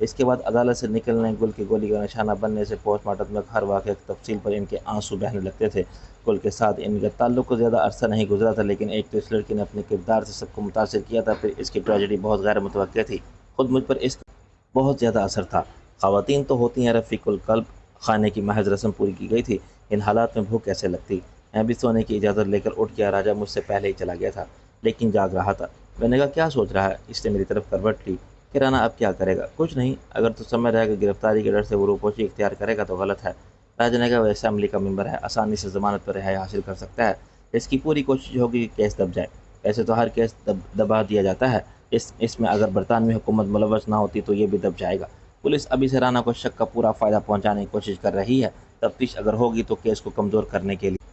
اس کے بعد عدالت سے نکلنے گل کی گولی کا نشانہ بننے سے پوسٹ مارٹم میں ہر واقعہ کی تفصیل پر ان کے آنسو بہنے لگتے تھے۔ گل کے ساتھ ان کا تعلق کو زیادہ عرصہ نہیں گزرا تھا، لیکن ایک تو اس لڑکی نے اپنے کردار سے سب کو متاثر کیا تھا، پھر اس کی ٹریجڈی بہت غیر متوقع تھی۔ خود مجھ پر اس کا بہت زیادہ اثر تھا۔ خواتین تو ہوتی ہیں رفیق القلب، کھانے کی محض رسم پوری کی گئی تھی، ان حالات میں بھوک کیسے لگتی؟ میں بھی سونے کی اجازت لے کر اٹھ گیا۔ راجہ مجھ سے پہلے ہی چلا گیا تھا، لیکن جاگ رہا تھا۔ میں نے کہا کیا سوچ رہا ہے؟ اس نے میری طرف کروٹ لی۔ کہ رانا اب کیا کرے گا؟ کچھ نہیں، اگر تو سمجھ رہا ہے کہ گرفتاری کے ڈر سے وہ روپوشی اختیار کرے گا تو غلط ہے۔ راجہ نے کہا وہ اسمبلی کا ممبر ہے، آسانی سے ضمانت پر رہائی حاصل کر سکتا ہے۔ اس کی پوری کوشش ہوگی کہ کیس دب جائے۔ ایسے تو ہر کیس دبا دیا جاتا ہے، اس میں اگر برطانوی حکومت ملوث نہ ہوتی تو یہ بھی دب جائے گا۔ پولیس ابھی سے رانا کو شک کا پورا فائدہ پہنچانے کی کوشش کر رہی ہے، تفتیش اگر ہوگی تو کیس کو کمزور کرنے کے لیے۔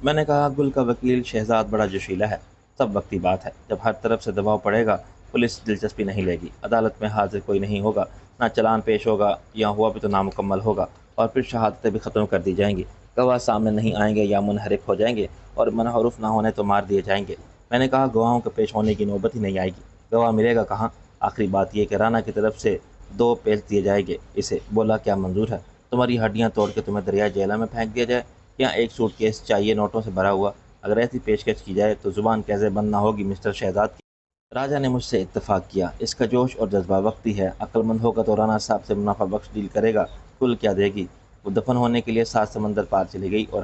میں نے کہا گل کا وکیل شہزاد بڑا جوشیلا ہے، سب وقتی بات ہے، جب ہر طرف سے دباؤ پڑے گا پولیس دلچسپی نہیں لے گی، عدالت میں حاضر کوئی نہیں ہوگا، نہ چلان پیش ہوگا، یا ہوا بھی تو نامکمل ہوگا، اور پھر شہادتیں بھی ختم کر دی جائیں گی، گواہ سامنے نہیں آئیں گے یا منحرف ہو جائیں گے، اور منحرف نہ ہونے تو مار دیے جائیں گے۔ میں نے کہا گواہوں کے پیش ہونے کی نوبت ہی نہیں آئے گی، گواہ ملے گا کہاں؟ آخری بات یہ کہ رانا کی طرف سے 2 پیش دیے جائیں گے اسے۔ بولا کیا منظور ہے؟ تمہاری ہڈیاں توڑ کے تمہیں دریائے جیلہ میں پھینک دیا جائے، یا ایک سوٹ کیس چاہیے نوٹوں سے بھرا ہوا؟ اگر ایسی پیشکش کی جائے تو زبان کیسے بند نہ ہوگی مسٹر شہزاد کی؟ راجہ نے مجھ سے اتفاق کیا، اس کا جوش اور جذبہ وقتی ہے، عقل مند ہوگا تو رانا صاحب سے منافع بخش ڈیل کرے گا، کل کیا دے گی؟ وہ دفن ہونے کے لیے 7 سمندر پار چلی گئی، اور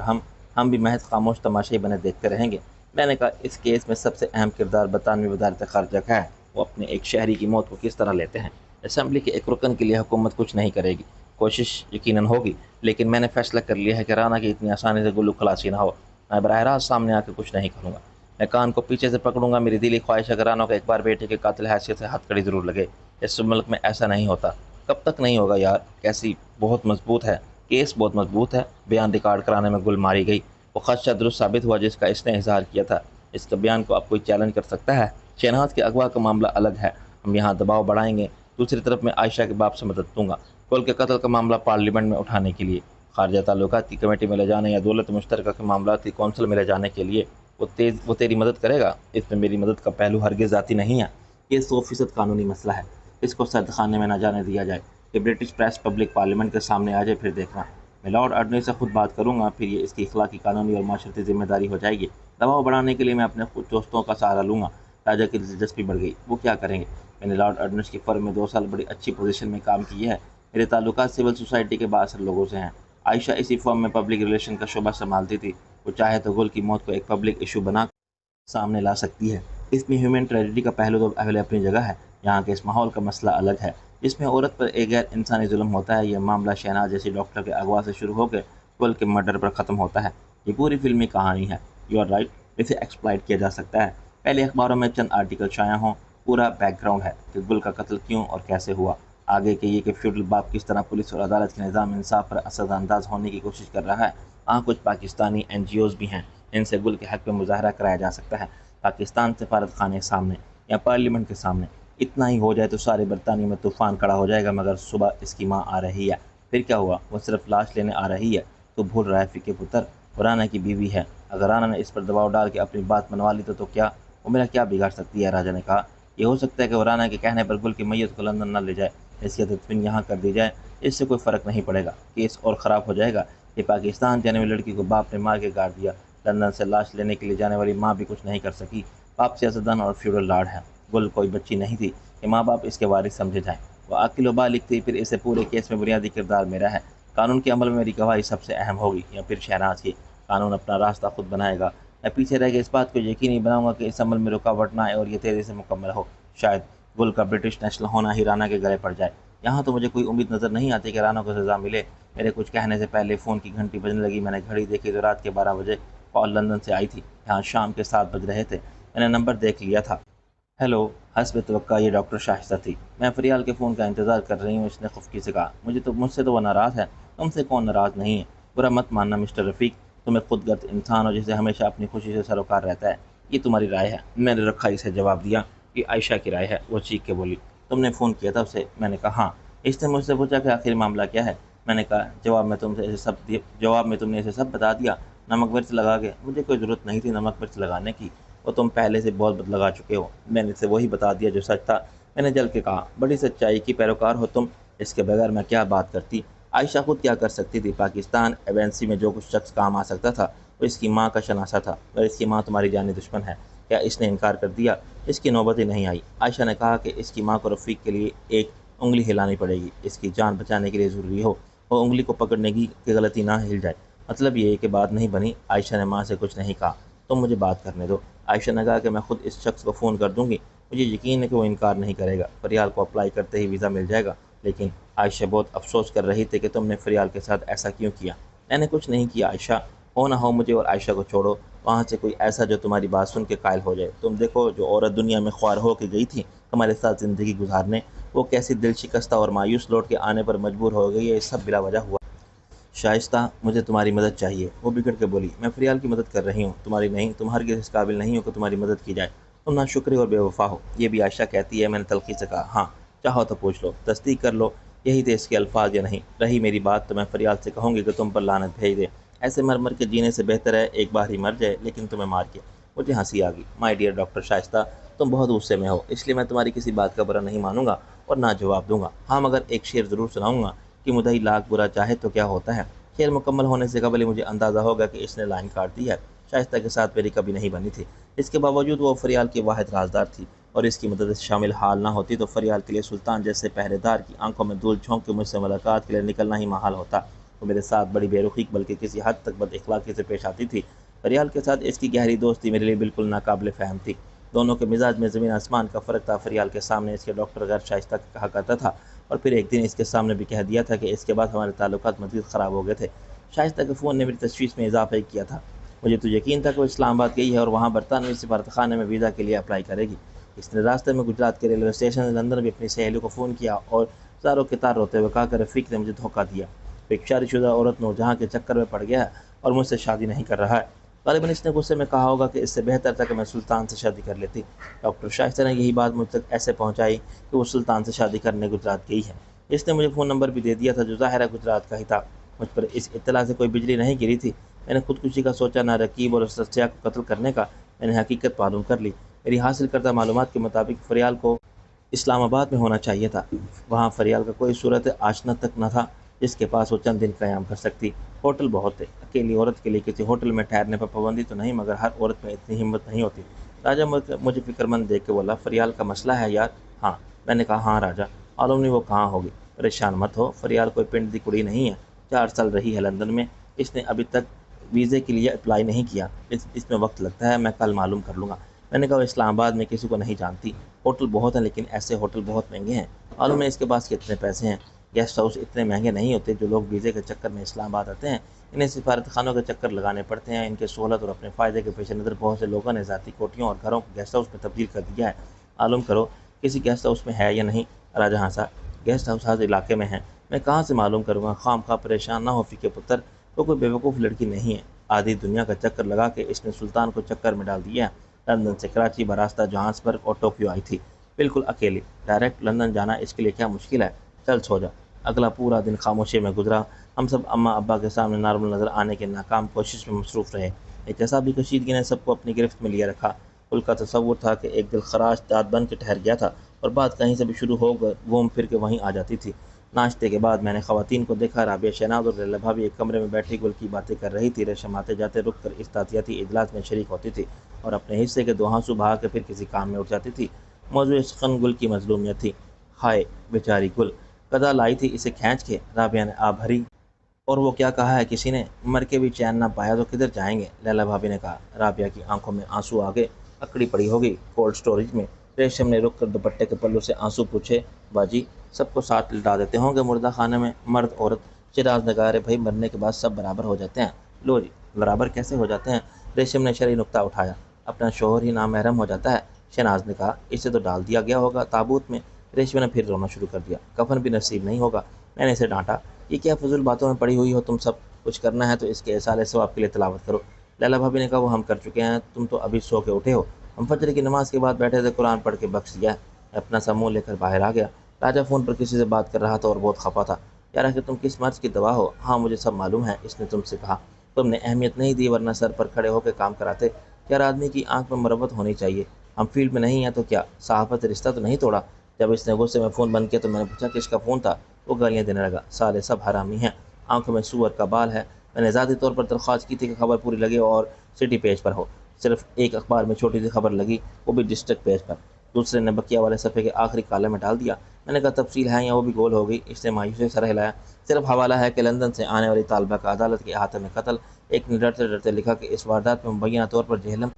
ہم بھی محض خاموش تماشائی بنے دیکھتے رہیں گے۔ میں نے کہا اس کیس میں سب سے اہم کردار برطانوی وزارت خارجہ کا ہے، وہ اپنے ایک شہری کی موت کو کس طرح لیتے ہیں۔ اسمبلی کے ایک رکن کے لیے حکومت کچھ نہیں کرے گی، کوشش یقیناً ہوگی، لیکن میں نے فیصلہ کر لیا ہے کہ رانا کی اتنی آسانی سے گلو خلاصی نہ ہو۔ میں براہ راست سامنے آ کے کچھ نہیں کروں گا، میں کان کو پیچھے سے پکڑوں گا۔ میری دلی خواہش ہے کہ رانا کو ایک بار بیٹے کے قاتل حیثیت سے ہتھ کڑی ضرور لگے۔ اس ملک میں ایسا نہیں ہوتا۔ کب تک نہیں ہوگا یار؟ کیسی بہت مضبوط ہے، کیس بہت مضبوط ہے۔ بیان ریکارڈ کرانے میں گل ماری گئی، وہ خدشہ درست ثابت ہوا جس کا اس نے اظہار کیا تھا۔ اس کے بیان کو اب کوئی چیلنج کر سکتا ہے؟ شہناز کے اغوا کا معاملہ الگ ہے، ہم یہاں دباؤ بڑھائیں گے۔ دوسری طرف میں عائشہ کے باپ سے مدد دوں گا گل کے قتل کا معاملہ پارلیمنٹ میں اٹھانے کے لیے، خارجہ تعلقات کی کمیٹی میں لے جانے یا دولت مشترکہ کے معاملات کی کونسل میں لے جانے کے لیے وہ تیری مدد کرے گا۔ اس میں میری مدد کا پہلو ہرگز ذاتی نہیں ہے، یہ 100% قانونی مسئلہ ہے، اس کو سرد خانے میں نہ جانے دیا جائے کہ برٹش پریس پبلک پارلیمنٹ کے سامنے آ جائے، پھر دیکھنا۔ میں لارڈ آرڈنری سے خود بات کروں گا، پھر یہ اس کی اخلاقی، قانونی اور معاشرتی ذمہ داری ہو جائے گی۔ دباؤ بڑھانے کے لیے میں اپنے خود دوستوں کا سہارا لوں گا۔ راجہ کی دلچسپی بڑھ گئی، وہ کیا کریں گے؟ میں نے لارڈ آرڈنری کی فرم میں 2 سال بڑی اچھی پوزیشن میں کام کی ہے، میرے تعلقات سول سوسائٹی کے بااثر لوگوں سے ہیں۔ عائشہ اسی فرم میں پبلک ریلیشن کا شعبہ سنبھالتی تھی، وہ چاہے تو گل کی موت کو ایک پبلک ایشو بنا سامنے لا سکتی ہے۔ اس میں ہیومن ٹریجڈی کا پہلو تو پہلے اپنی جگہ ہے، یہاں کے اس ماحول کا مسئلہ الگ ہے جس میں عورت پر ایک غیر انسانی ظلم ہوتا ہے۔ یہ معاملہ شہناز جیسی ڈاکٹر کے اغوا سے شروع ہو کے گل کے مرڈر پر ختم ہوتا ہے۔ یہ پوری فلمی کہانی ہے۔ یو آر رائٹ، اسے ایکسپلائٹ کیا جا سکتا ہے۔ پہلے اخباروں میں چند آرٹیکل شائع ہوں، پورا بیک گراؤنڈ ہے کہ گل کا قتل کیوں اور کیسے ہوا، آگے کہ یہ کہ فیوڈل باپ کس طرح پولیس اور عدالت کے نظام انصاف پر اثر انداز ہونے کی کوشش کر رہا ہے۔ وہاں کچھ پاکستانی NGOs بھی ہیں، ان سے گل کے حق میں مظاہرہ کرایا جا سکتا ہے، پاکستان سفارت خانے کے سامنے یا پارلیمنٹ کے سامنے۔ اتنا ہی ہو جائے تو سارے برطانیہ میں طوفان کھڑا ہو جائے گا۔ مگر صبح اس کی ماں آ رہی ہے، پھر کیا ہوا؟ وہ صرف لاش لینے آ رہی ہے، تو بھول رہا ہے فقہ پتر، وہ رانا کی بیوی ہے۔ اگر رانا نے اس پر دباؤ ڈال کے اپنی بات منوا لی تو کیا وہ میرا کیا بگاڑ سکتی ہے؟ راجہ نے کہا یہ ہو سکتا ہے کہ وہ رانا کے کہنے پر گل کی میت کو لندن نہ لے جائے، اس کی تدفین یہاں کر دی جائے، اس سے کوئی فرق نہیں پڑے گا، کیس اور خراب ہو جائے گا۔ یہ پاکستان جانے والی لڑکی کو باپ نے مار کے گاڑ دیا، لندن سے لاش لینے کے لیے جانے والی ماں بھی کچھ نہیں کر سکی۔ باپ سیاستدان اور فیوڈل لارڈ ہے، گل کوئی بچی نہیں تھی کہ ماں باپ اس کے وارث سمجھے جائیں، وہ عاقل و بالغ تھی۔ پھر اسے پورے کیس میں بنیادی کردار میرا ہے، قانون کے عمل میں میری گواہی سب سے اہم ہوگی، یا پھر شہناز کی؟ قانون اپنا راستہ خود بنائے گا، میں پیچھے رہ کے اس بات کو یقینی بناؤں گا کہ اس عمل میں رکاوٹ نہ آئے اور یہ تیزی سے مکمل ہو۔ شاید گل کا برٹش نیشنل ہونا ہی رانا کے گلے پڑ جائے۔ یہاں تو مجھے کوئی امید نظر نہیں آتی کہ رانا کو سزا ملے۔ میرے کچھ کہنے سے پہلے فون کی گھنٹی بجنے لگی، میں نے گھڑی دیکھی تو رات کے 12 بجے کال لندن سے آئی تھی، یہاں شام کے 7 بج رہے تھے۔ میں نے نمبر دیکھ لیا تھا۔ ہیلو، حسب توقع یہ ڈاکٹر شائستہ تھی۔ میں فریال کے فون کا انتظار کر رہی ہوں، اس نے خفگی سے کہا۔ مجھ سے تو وہ ناراض ہے، تم سے کون ناراض نہیں ہے؟ برا مت ماننا مسٹر رفیق، تم ایک خود غرض انسان ہو جسے ہمیشہ اپنی خوشی سے سروکار رہتا ہے۔ یہ تمہاری رائے ہے؟ میں نے رکھا اسے جواب دیا۔ یہ عائشہ کی رائے ہے، وہ چیخ کے بولی۔ تم نے فون کیا تھا اسے؟ میں نے کہا ہاں۔ اس نے مجھ سے پوچھا کہ آخر معاملہ کیا ہے؟ میں نے کہا جواب میں تم نے اسے سب بتا دیا، نمک مرچ لگا کے۔ مجھے کوئی ضرورت نہیں تھی نمک مرچ لگانے کی، وہ تم پہلے سے بہت بد لگا چکے ہو۔ میں نے اسے وہی بتا دیا جو سچ تھا۔ میں نے جل کے کہا بڑی سچائی کی پیروکار ہو تم، اس کے بغیر میں کیا بات کرتی؟ عائشہ خود کیا کر سکتی تھی؟ پاکستان ایجنسی میں جو کچھ شخص کام آ سکتا تھا وہ اس کی ماں کا شناسہ تھا، اور اس کی ماں تمہاری جانی دشمن ہے۔ کیا اس نے انکار کر دیا؟ اس کی نوبت ہی نہیں آئی۔ عائشہ نے کہا کہ اس کی ماں کو رفیق کے لیے ایک انگلی ہلانی پڑے گی، اس کی جان بچانے کے لیے ضروری ہو وہ انگلی کو پکڑنے کی کہ غلطی نہ ہل جائے۔ مطلب یہ ہے کہ بات نہیں بنی؟ عائشہ نے ماں سے کچھ نہیں کہا۔ تم مجھے بات کرنے دو۔ عائشہ نے کہا کہ میں خود اس شخص کو فون کر دوں گی، مجھے یقین ہے کہ وہ انکار نہیں کرے گا، فریال کو اپلائی کرتے ہی ویزا مل جائے گا۔ لیکن عائشہ بہت افسوس کر رہی تھی کہ تم نے فریال کے ساتھ ایسا کیوں کیا؟ میں نے کچھ نہیں کیا عائشہ، ہو نہ ہو مجھے اور عائشہ کو چھوڑو، وہاں سے کوئی ایسا جو تمہاری بات سن کے قائل ہو جائے۔ تم دیکھو جو عورت دنیا میں خوار ہو کے گئی تھی ہمارے ساتھ زندگی گزارنے، وہ کیسی دل شکستہ اور مایوس لوٹ کے آنے پر مجبور ہو گئی ہے، یہ سب بلا وجہ ہوا۔ شائستہ مجھے تمہاری مدد چاہیے، وہ بگڑ کے بولی۔ میں فریال کی مدد کر رہی ہوں، تمہاری نہیں۔ تم ہرگز اس قابل نہیں ہو کہ تمہاری مدد کی جائے، تم ناشکری اور بے وفا ہو۔ یہ بھی عائشہ کہتی ہے۔ میں نے تلخی سے کہا ہاں، چاہو تو پوچھ لو، تصدیق کر لو یہی تھے اس کے الفاظ یا نہیں؟ رہی میری بات تو میں فریال سے کہوں گی کہ تم پر لعنت بھیج دے، ایسے مر مر کے جینے سے بہتر ہے ایک بار ہی مر جائے، لیکن تمہیں مار کے۔ مجھے ہنسی آ گئی۔ مائی ڈیئر ڈاکٹر شائستہ، تم بہت غصے میں ہو، اس لیے میں تمہاری کسی بات کا برا نہیں مانوں گا اور نہ جواب دوں گا۔ ہاں مگر ایک شعر ضرور سناؤں گا کہ مدعی لاکھ برا چاہے تو کیا ہوتا ہے۔ شعر مکمل ہونے سے قبل ہی مجھے اندازہ ہوگا کہ اس نے لائن کاٹ دی ہے۔ شائستہ کے ساتھ میری کبھی نہیں بنی تھی، اس کے باوجود وہ فریال کی واحد رازدار تھی، اور اس کی مدد سے شامل حال نہ ہوتی تو فریال کے لیے سلطان جیسے پہرے دار کی آنکھوں میں دھول جھونک کے مجھ سے ملاقات کے لیے نکلنا ہی محال ہوتا۔ وہ میرے ساتھ بڑی بے رخی بلکہ کسی حد تک بد اخلاقی سے پیش آتی تھی۔ فریال کے ساتھ اس کی گہری دوستی میرے لیے بالکل ناقابل فہم تھی۔ دونوں کے مزاج میں زمین آسمان کا فرق تھا۔ فریال کے سامنے اس کے ڈاکٹر غیر شائستہ کہا کرتا تھا، اور پھر ایک دن اس کے سامنے بھی کہہ دیا تھا کہ اس کے بعد ہمارے تعلقات مزید خراب ہو گئے تھے۔ شائستہ کے فون نے میری تشویش میں اضافہ ہی کیا تھا۔ مجھے تو یقین تھا کہ وہ اسلام آباد گئی ہے اور وہاں برطانوی سفارتخانے میں ویزا کے لیے اپلائی کرے گی۔ اس نے راستے میں گجرات کے ریلوے اسٹیشن سے لندن بھی اپنی سہیلی کو فون کیا اور زاروں کے تار روتے ہوئے کہا کہ رفیق نے مجھے دھوکہ دیا، وہ ایک شادی شدہ عورت نورجہاں کے چکر میں پڑ گیا ہے اور مجھ سے شادی نہیں کر رہا ہے۔ غالباً اس نے غصے میں کہا ہوگا کہ اس سے بہتر تھا کہ میں سلطان سے شادی کر لیتی۔ ڈاکٹر شائستہ نے یہی بات مجھ تک ایسے پہنچائی کہ وہ سلطان سے شادی کرنے گجرات گئی ہے۔ اس نے مجھے فون نمبر بھی دے دیا تھا جو ظاہرہ گجرات کا ہی تھا۔ مجھ پر اس اطلاع سے کوئی بجلی نہیں گری تھی۔ میں نے خودکشی کا سوچا نہ رقیب اور سرسیہ کو قتل کرنے کا۔ میں نے حقیقت معلوم کر لی۔ میری حاصل کردہ معلومات کے مطابق فریال کو اسلام آباد میں ہونا چاہیے تھا۔ وہاں فریال کا کوئی صورت آشنا تک نہ تھا جس کے پاس وہ چند دن قیام کر سکتی۔ ہوٹل بہت تھے، اکیلی عورت کے لیے کسی ہوٹل میں ٹھہرنے پر پابندی تو نہیں، مگر ہر عورت میں اتنی ہمت نہیں ہوتی۔ راجہ مجھے فکر مند دیکھ کے بولا، فریال کا مسئلہ ہے یار؟ ہاں۔ میں نے کہا ہاں راجہ، معلوم نہیں وہ کہاں ہوگی۔ پریشان مت ہو، فریال کوئی پنڈ دی کڑی نہیں ہے، 4 سال رہی ہے لندن میں، اس نے ابھی تک ویزے کے لیے اپلائی نہیں کیا، اس میں وقت لگتا ہے، میں کل معلوم کر لوں گا۔ میں نے کہا وہ اسلام آباد میں کسی کو نہیں جانتی، ہوٹل بہت ہیں لیکن ایسے ہوٹل بہت مہنگے ہیں، معلوم ہے اس کے پاس کتنے پیسے ہیں۔ گیسٹ ہاؤس اتنے مہنگے نہیں ہوتے، جو لوگ ویزے کے چکر میں اسلام آباد آتے ہیں انہیں سفارت خانوں کے چکر لگانے پڑتے ہیں۔ ان کے سہولت اور اپنے فائدے کے پیش نظر بہت سے لوگوں نے ذاتی کوٹھیوں اور گھروں کو گیسٹ ہاؤس میں تبدیل کر دیا ہے۔ معلوم کرو کسی گیسٹ ہاؤس میں ہے یا نہیں۔ راجہ ہنسا، گیسٹ ہاؤس ہر علاقے میں ہیں، میں کہاں سے معلوم کروں گا؟ خام خواہ پریشان نہ ہو فی کے پتر، وہ کوئی بیوقوف لڑکی نہیں ہے، آدھی دنیا کا چکر لگا کے اس نے سلطان کو چکر میں ڈال دیا ہے۔ لندن سے کراچی براستہ جوہانسبرگ اور ٹوکیو آئی تھی، بالکل اکیلی، ڈائریکٹ لندن جانا اس کے لیے کیا مشکل ہے؟ چل سو جا۔ اگلا پورا دن خاموشی میں گزرا۔ ہم سب اماں ابا کے سامنے نارمل نظر آنے کے ناکام کوشش میں مصروف رہے۔ ایک ایسا بھی کشیدگی نے سب کو اپنی گرفت میں لیے رکھا۔ کل کا تصور تھا کہ ایک دل خراش داد بن کے ٹھہر گیا تھا اور بات کہیں سے بھی شروع ہو کر گھوم پھر کے وہیں آ جاتی تھی۔ ناشتے کے بعد میں نے خواتین کو دیکھا، رابعہ شہناز اور لیلا بھابی ایک کمرے میں بیٹھی گل کی باتیں کر رہی تھی۔ ریشم آتے جاتے رک کر اس تعطیاتی اجلاس میں شریک ہوتی تھی اور اپنے حصے کے 2 ہانسو بہا کے پھر کسی کام میں اٹھ جاتی تھی۔ موضوع سخن گل کی مظلومیت تھی۔ ہائے بیچاری گل، گدا لائی تھی اسے کھینچ کے، رابعہ نے آ بھری۔ اور وہ کیا کہا ہے کسی نے؟ مر کے بھی چین نہ پایا تو کدھر جائیں گے؟ لیلا بھابی نے کہا۔ رابعہ کی آنکھوں میں آنسو آ گئے، اکڑی پڑی ہوگی کولڈ اسٹوریج میں۔ ریشم نے رک کر دوپٹے کے پلو سے آنسو پوچھے، باجی سب کو ساتھ لٹا دیتے ہوں گے مردہ خانے میں، مرد عورت؟ شہناز نے کہا، ارے بھائی مرنے کے بعد سب برابر ہو جاتے ہیں۔ لو جی، برابر کیسے ہو جاتے ہیں؟ ریشم نے شرعی نکتہ اٹھایا، اپنا شوہر ہی نامحرم ہو جاتا ہے۔ شہناز نے کہا، اسے تو ڈال دیا گیا ہوگا تابوت میں۔ ریشم نے پھر رونا شروع کر دیا، کفن بھی نصیب نہیں ہوگا۔ میں نے اسے ڈانٹا، یہ کیا فضول باتوں میں پڑی ہوئی ہو تم سب، کچھ کرنا ہے تو اس کے ایصال ثواب کے لیے تلاوت کرو۔ لیلا بھابی نے کہا، وہ ہم کر چکے ہیں، تم تو ابھی سو کے اٹھے ہو، ہم فجر کی نماز کے بعد بیٹھے تھے، قرآن پڑھ کے بخش دیا ہے۔ میں اپنا سا منہ لے کر باہر آ گیا۔ راجہ فون پر کسی سے بات کر رہا تھا اور بہت خفا تھا۔ یار کہ تم کس مرض کی دوا ہو؟ ہاں مجھے سب معلوم ہے، اس نے تم سے کہا، تم نے اہمیت نہیں دی ورنہ سر پر کھڑے ہو کے کام کراتے۔ یار آدمی کی آنکھ میں مرمت ہونی چاہیے، ہم فیلڈ میں نہیں ہیں تو کیا، صحافت رشتہ تو نہیں توڑا؟ جب اس نے غصے میں فون بند کیا تو میں نے پوچھا کس کا فون تھا؟ وہ گالیاں دینے لگا، سالے سب حرامی ہیں، آنکھوں میں سور کا بال ہے۔ میں نے ذاتی طور پر درخواست کی تھی کہ خبر پوری لگے اور سٹی پیج پر ہو، صرف ایک اخبار میں چھوٹی سی خبر لگی، وہ بھی ڈسٹرکٹ پیج پر۔ دوسرے نے بقیہ والے صفحے کے آخری کالم میں ڈال دیا۔ میں نے کہا تفصیل ہے یا وہ بھی گول ہو گئی؟ اس نے مایوسی سے سر ہلایا۔ صرف حوالہ ہے کہ لندن سے آنے والی طالبہ کا عدالت کے احاطے میں قتل۔ ایک نے ڈرتے ڈرتے لکھا کہ اس واردات میں مبینہ طور پر جہلم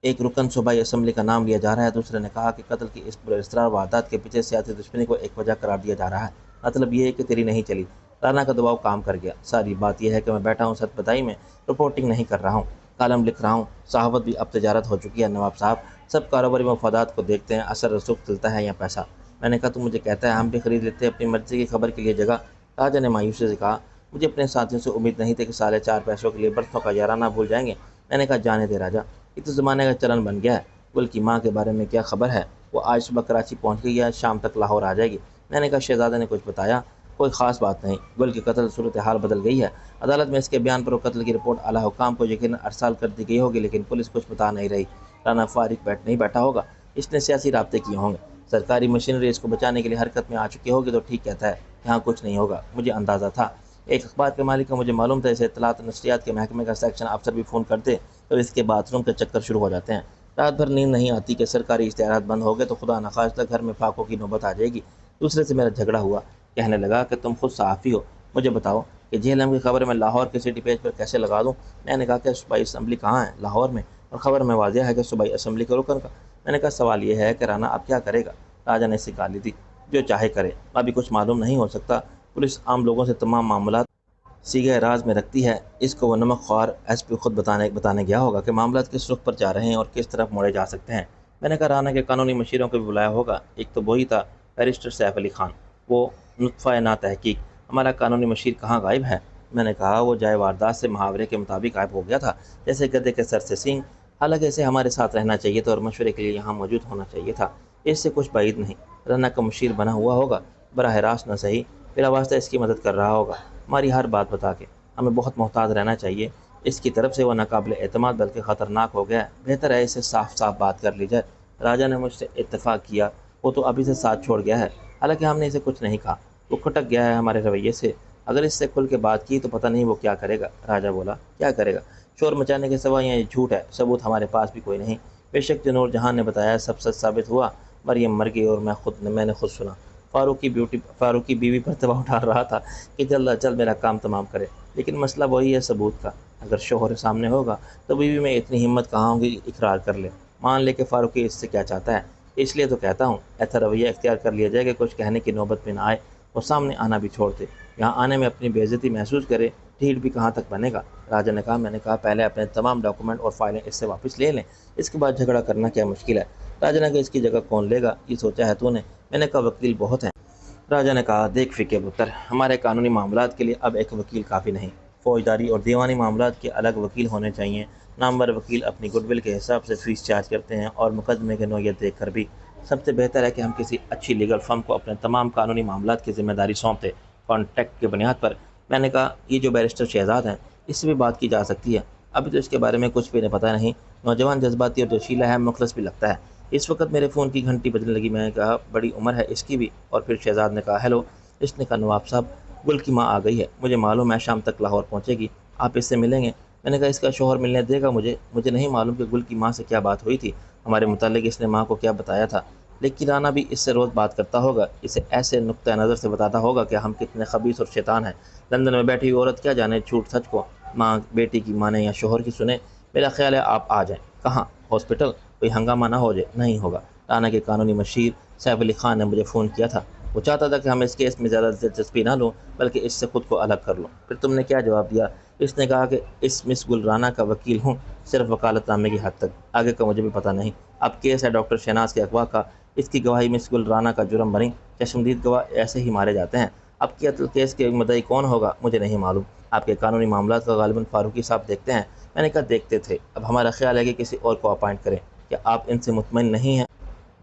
ایک رکن صوبائی اسمبلی کا نام لیا جا رہا ہے۔ دوسرے نے کہا کہ قتل کی اس پراسرار واردات کے پیچھے سیاسی دشمنی کو ایک وجہ قرار دیا جا رہا ہے۔ مطلب یہ ہے کہ تیری نہیں چلی، رانا کا دباؤ کام کر گیا۔ ساری بات یہ ہے کہ میں بیٹھا ہوں سچ بتائی میں، رپورٹنگ نہیں کر رہا ہوں، کالم لکھ رہا ہوں۔ صحافت بھی اب تجارت ہو چکی ہے نواب صاحب، سب کاروباری مفادات کو دیکھتے ہیں، اثر رسوخ چلتا ہے یا پیسہ۔ میں نے کہا تو مجھے کہتا ہے ہم بھی خرید لیتے اپنی مرضی کی خبر کے لیے جگہ؟ راجا نے مایوسی سے کہا مجھے اپنے ساتھیوں سے امید نہیں تھی کہ سالے 4 پیسوں کے لیے برسوں کا یارانہ بھول جائیں گے۔ میں نے کہا جانے دے راجا، یہ تو زمانے کا چلن بن گیا ہے۔ گل کی ماں کے بارے میں کیا خبر ہے؟ وہ آج صبح کراچی پہنچ گئی ہے، شام تک لاہور آ جائے گی۔ میں نے کہا شہزادے نے کچھ بتایا؟ کوئی خاص بات نہیں، گل کے قتل صورتحال بدل گئی ہے۔ عدالت میں اس کے بیان پر وہ قتل کی رپورٹ اعلیٰ حکام کو یقیناً ارسال کر دی گئی ہوگی، لیکن پولیس کچھ بتا نہیں رہی۔ رانا فارغ نہیں بیٹھا ہوگا، اس نے سیاسی رابطے کیے ہوں گے، سرکاری مشینری اس کو بچانے کے لیے حرکت میں آ چکی ہوگی، تو ٹھیک کہتا ہے، یہاں کچھ نہیں ہوگا۔ مجھے اندازہ تھا، ایک اخبار کے مالک کا مجھے معلوم تھا، اسے اطلاعات و نشریات کے محکمے کا سیکشن افسر بھی فون کرتے تو اس کے باتھ روم کے چکر شروع ہو جاتے ہیں۔ رات بھر نیند نہیں آتی کہ سرکاری اشتہارات بند ہو گئے تو خدا نخواستہ گھر میں فاقوں کی نوبت آ جائے گی۔ دوسرے سے میرا جھگڑا ہوا، کہنے لگا کہ تم خود صحافی ہو، مجھے بتاؤ کہ جہلم کی خبر میں لاہور کے سٹی پیج پر کیسے لگا دوں؟ میں نے کہا کہ صوبائی اسمبلی کہاں ہے؟ لاہور میں، اور خبر میں واضح ہے کہ صوبائی اسمبلی کے رکن کا۔ میں نے کہا سوال یہ ہے کہ رانا اب کیا کرے گا؟ راجا نے اسے گالی دی، جو چاہے کرے، ابھی کچھ معلوم نہیں ہو سکتا۔ پولیس عام لوگوں سے تمام معاملات سیگے راز میں رکھتی ہے، اس کو وہ نمک خوار ایس پی خود بتانے گیا ہوگا کہ معاملات کس رخ پر جا رہے ہیں اور کس طرف موڑے جا سکتے ہیں۔ میں نے کہا رانا کے قانونی مشیروں کو بھی بلایا ہوگا، ایک تو وہی تھا بیرسٹر سیف علی خان، وہ نطفہ نا تحقیق۔ ہمارا قانونی مشیر کہاں غائب ہے؟ میں نے کہا وہ جائے واردات سے محاورے کے مطابق غائب ہو گیا تھا، جیسے گدے کے سر سے سینگ۔ حالانکہ اسے ہمارے ساتھ رہنا چاہیے تھا اور مشورے کے لیے یہاں موجود ہونا چاہیے تھا، اس سے کچھ بعید نہیں۔ رانا کا مشیر بنا ہوا ہوگا، براہ راست نہ صحیح، بلا واسطہ اس کی مدد کر رہا ہوگا، ہماری ہر بات بتا کے۔ ہمیں بہت محتاط رہنا چاہیے، اس کی طرف سے وہ ناقابل اعتماد بلکہ خطرناک ہو گیا ہے، بہتر ہے اسے صاف صاف بات کر لی جائے۔ راجا نے مجھ سے اتفاق کیا، وہ تو ابھی سے ساتھ چھوڑ گیا ہے، حالانکہ ہم نے اسے کچھ نہیں کہا، وہ کھٹک گیا ہے ہمارے رویے سے، اگر اس سے کھل کے بات کی تو پتہ نہیں وہ کیا کرے گا۔ راجا بولا کیا کرے گا؟ شور مچانے کے سوا یہ جھوٹ ہے، ثبوت ہمارے پاس بھی کوئی نہیں۔ بے شک جو نور جہاں نے بتایا سب سچ ثابت ہوا، مریم مر گئی اور میں نے خود سنا۔ فاروق کی بیوی پر دباؤ ڈال رہا تھا کہ جلد از جلد میرا کام تمام کرے، لیکن مسئلہ وہی ہے ثبوت کا۔ اگر شوہر سامنے ہوگا تو بیوی میں اتنی ہمت کہاں ہوگی اقرار کر لے، مان لے کہ فاروقی اس سے کیا چاہتا ہے۔ اس لیے تو کہتا ہوں ایسا رویہ اختیار کر لیا جائے کہ کچھ کہنے کی نوبت میں نہ آئے، اور سامنے آنا بھی چھوڑ دے، یہاں آنے میں اپنی بے عزتی محسوس کرے، ڈھیٹ بھی کہاں تک بنے گا۔ راجا نے کہا میں نے کہا پہلے اپنے تمام ڈاکومنٹ اور فائلیں اس سے واپس لے لیں، اس کے بعد جھگڑا کرنا کیا مشکل ہے۔ راجا نے کہا اس کی جگہ کون لے گا، یہ سوچا ہے تو نے؟ میں نے کہا وکیل بہت ہیں۔ راجا نے کہا دیکھ فقہ پتر، ہمارے قانونی معاملات کے لیے اب ایک وکیل کافی نہیں، فوجداری اور دیوانی معاملات کے الگ وکیل ہونے چاہیے۔ نامور وکیل اپنی گڈ ول کے حساب سے فیس چارج کرتے ہیں اور مقدمے کی نوعیت دیکھ کر بھی۔ سب سے بہتر ہے کہ ہم کسی اچھی لیگل فرم کو اپنے تمام قانونی معاملات کی ذمہ داری سونپ دیں، کانٹیکٹ کی بنیاد پر۔ میں نے کہا یہ جو بیرسٹر شہزاد ہیں اس سے بھی بات کی جا سکتی ہے، ابھی تو اس کے بارے میں کچھ بھی نہیں پتہ نہیں، نوجوان جذباتی اور جوشیلا ہے، مخلص بھی لگتا ہے۔ اس وقت میرے فون کی گھنٹی بجنے لگی، میں نے کہا بڑی عمر ہے اس کی بھی، اور پھر شہزاد نے کہا ہیلو۔ اس نے کہا نواب صاحب گل کی ماں آ گئی ہے، مجھے معلوم ہے شام تک لاہور پہنچے گی، آپ اس سے ملیں گے؟ میں نے کہا اس کا شوہر ملنے دے گا مجھے نہیں معلوم کہ گل کی ماں سے کیا بات ہوئی تھی، ہمارے متعلق اس نے ماں کو کیا بتایا تھا، لیکن رانا بھی اس سے روز بات کرتا ہوگا، اسے ایسے نقطہ نظر سے بتاتا ہوگا کہ ہم کتنے خبیث اور شیطان ہیں۔ لندن میں بیٹھی ہوئی عورت کیا جانے جھوٹ سچ کو، ماں بیٹی کی مانے یا شوہر کی سنے۔ میرا خیال ہے آپ آ جائیں۔ کہاں؟ ہاسپٹل؟ کوئی ہنگامہ نہ ہو جائے۔ نہیں ہوگا، رانا کے قانونی مشیر سیف علی خان نے مجھے فون کیا تھا، وہ چاہتا تھا کہ ہم اس کیس میں زیادہ دلچسپی نہ لوں بلکہ اس سے خود کو الگ کر لوں۔ پھر تم نے کیا جواب دیا؟ اس نے کہا کہ اس مس گل رانا کا وکیل ہوں، صرف وکالت نامے کی حد تک، آگے کا مجھے بھی پتہ نہیں۔ اب کیس ہے ڈاکٹر شہناز کے اغوا کا، اس کی گواہی مس گل رانا کا جرم بری، چشمدید گواہ ایسے ہی مارے جاتے ہیں۔ اب قتل کیس کے مدعی کون ہوگا مجھے نہیں معلوم، آپ کے قانونی معاملات کا غالباً فاروقی صاحب دیکھتے ہیں۔ میں نے کہا دیکھتے تھے، اب ہمارا خیال ہے کہ کسی اور کو اپائنٹ کریں، کیا آپ ان سے مطمئن نہیں ہیں؟